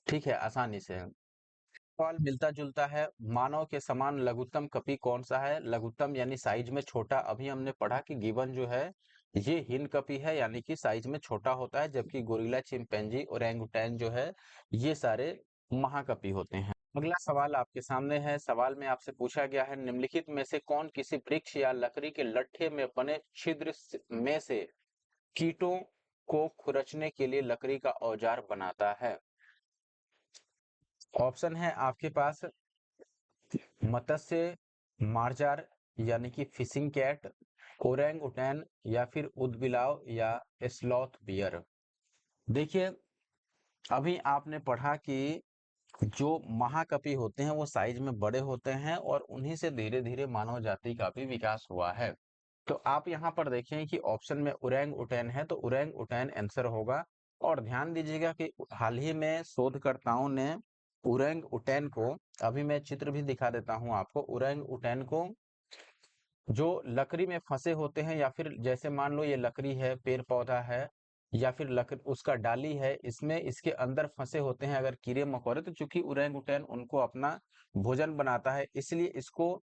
S2: ठीक है, आसानी से। सवाल मिलता-जुलता है, मानव के समान लघुत्तम कपी कौन-सा है? लघुत्तम यानी साइज में छोटा। अभी हमने पढ़ा कि गिबन जो है ये हिन कपी है, यानी कि साइज में छोटा होता है, जबकि गोरिल्ला, चिंपैंजी, ओरंगुटैन जो है ये सारे महाकपि होते हैं। अगला सवाल आपके सामने है। सवाल में आपसे पूछा गया है, निम्नलिखित में से कौन किसी वृक्ष या लकड़ी के लट्ठे में बने छिद्र में से कीटों को खुरचने के लिए लकड़ी का औजार बनाता है? ऑप्शन है आपके पास मत्स्य मार्जार यानी कि फिशिंग कैट, ओरंग उटैन या फिर ऊदबिलाव या स्लॉथ बियर। देखिए, अभी आपने पढ़ा कि जो महाकपि होते हैं वो साइज में बड़े होते हैं और उन्हीं से धीरे धीरे मानव जाति का भी विकास हुआ है। तो आप यहाँ पर देखें कि ऑप्शन में उरैंग उटैन है, तो उरैंग उटैन आंसर होगा। और ध्यान दीजिएगा कि हाल ही में शोधकर्ताओं ने उरैंग उटैन को, अभी मैं चित्र भी दिखा देता हूं आपको, उरैंग उटैन को जो लकड़ी में फंसे होते हैं, या फिर जैसे मान लो ये लकड़ी है, पेड़ पौधा है, या फिर लकड़ी उसका डाली है, इसमें इसके अंदर फंसे होते हैं अगर कीड़े मकोड़े, तो चूंकि ओरंगुटैन उनको अपना भोजन बनाता है, इसलिए इसको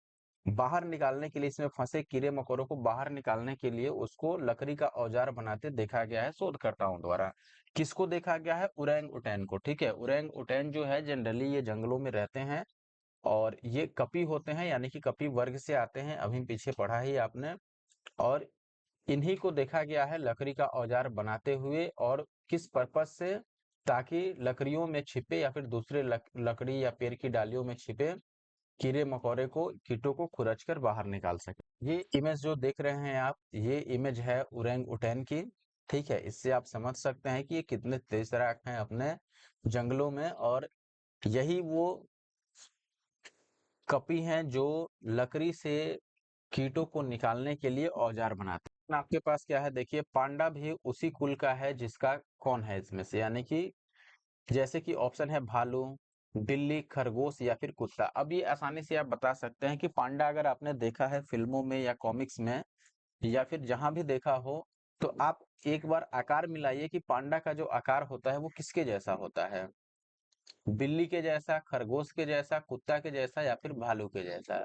S2: बाहर निकालने के लिए, इसमें फंसे कीड़े मकोड़ों को बाहर निकालने के लिए उसको लकड़ी का औजार बनाते देखा गया है शोधकर्ताओं द्वारा। किसको देखा गया है? उरैंग उटैन को, ठीक है। उरैंग उटैन जो है जनरली ये जंगलों में रहते हैं और ये कपी होते हैं, यानी कि कपी वर्ग से आते हैं, अभी पीछे पढ़ा ही आपने। और इन्हीं को देखा गया है लकड़ी का औजार बनाते हुए, और किस पर्पज से? ताकि लकड़ियों में छिपे या फिर दूसरे लकड़ी या पेड़ की डालियों में छिपे कीड़े मकोड़े को, कीटों को खुरच कर बाहर निकाल सके। ये इमेज जो देख रहे हैं आप, ये इमेज है उरैंग उटैन की, ठीक है। इससे आप समझ सकते हैं कि ये कितने तेज तर्राक हैं अपने जंगलों में, और यही वो कपी हैं जो लकड़ी से कीटों को निकालने के लिए औजार बनाते हैं। आपके पास क्या है? देखिए, पांडा भी उसी कुल का है जिसका कौन है इसमें से, यानी कि जैसे कि ऑप्शन है भालू, बिल्ली, खरगोश या फिर कुत्ता। अब ये आसानी से आप बता सकते हैं कि पांडा अगर आपने देखा है फिल्मों में या कॉमिक्स में या फिर जहां भी देखा हो, तो आप एक बार आकार मिलाइए कि पांडा का जो आकार होता है वो किसके जैसा होता है? बिल्ली के जैसा, खरगोश के जैसा, कुत्ता के जैसा या फिर भालू के जैसा?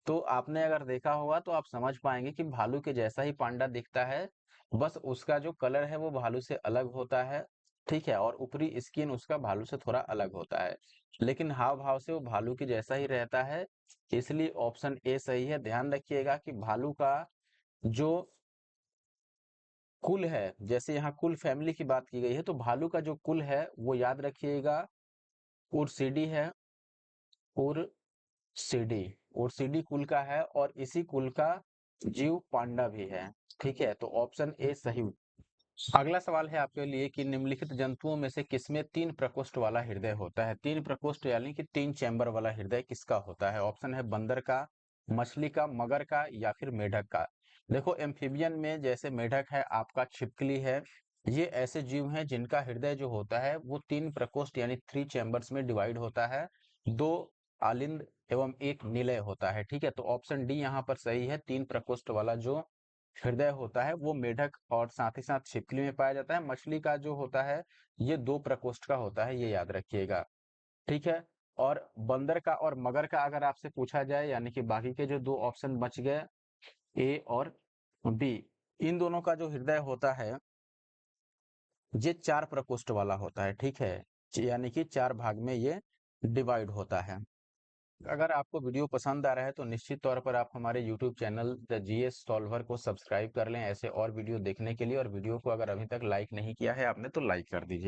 S2: तो आपने अगर देखा होगा तो आप समझ पाएंगे कि भालू के जैसा ही पांडा दिखता है, बस उसका जो कलर है वो भालू से अलग होता है, ठीक है, और ऊपरी स्किन उसका भालू से थोड़ा अलग होता है, लेकिन हाव भाव से वो भालू के जैसा ही रहता है। इसलिए ऑप्शन ए सही है। ध्यान रखिएगा कि भालू का जो कुल है, जैसे यहाँ कुल फैमिली की बात की गई है, तो भालू का जो कुल है वो याद रखिएगा उर्सिडी है। उर्सिडी, उर्सिडी कुल का है, और इसी कुल का जीव पांडा भी है, ठीक है। तो ऑप्शन ए सही। अगला सवाल है आपके लिए कि निम्नलिखित जंतुओं में से किसमें 3 प्रकोष्ठ वाला हृदय होता है? 3 प्रकोष्ठ यानी कि 3 चैम्बर वाला हृदय किसका होता है? ऑप्शन है बंदर का, मछली का, मगर का या फिर मेढक का। देखो, एम्फीबियन में जैसे मेढक है, आपका छिपकली है, ये ऐसे जीव हैं जिनका हृदय जो होता है वो 3 प्रकोष्ठ यानी 3 चैम्बर्स में डिवाइड होता है। 2 आलिंद एवं 1 निलय होता है, ठीक है। तो ऑप्शन डी यहाँ पर सही है। 3 प्रकोष्ठ वाला जो हृदय होता है वो मेढक और साथ ही साथ छिपकली में पाया जाता है। मछली का जो होता है ये 2 प्रकोष्ठ का होता है, ये याद रखिएगा, ठीक है। और बंदर का और मगर का अगर आपसे पूछा जाए, यानी कि बाकी के जो 2 ऑप्शन बच गए, ए और बी, इन दोनों का जो हृदय होता है ये 4 प्रकोष्ठ वाला होता है, ठीक है, यानी कि 4 भाग में ये डिवाइड होता है। अगर आपको वीडियो पसंद आ रहा है तो निश्चित तौर पर आप हमारे YouTube channel the GS solver को सब्सक्राइब कर लें ऐसे और वीडियो देखने के लिए, और वीडियो को अगर अभी तक लाइक नहीं किया है आपने तो लाइक कर दीजिए।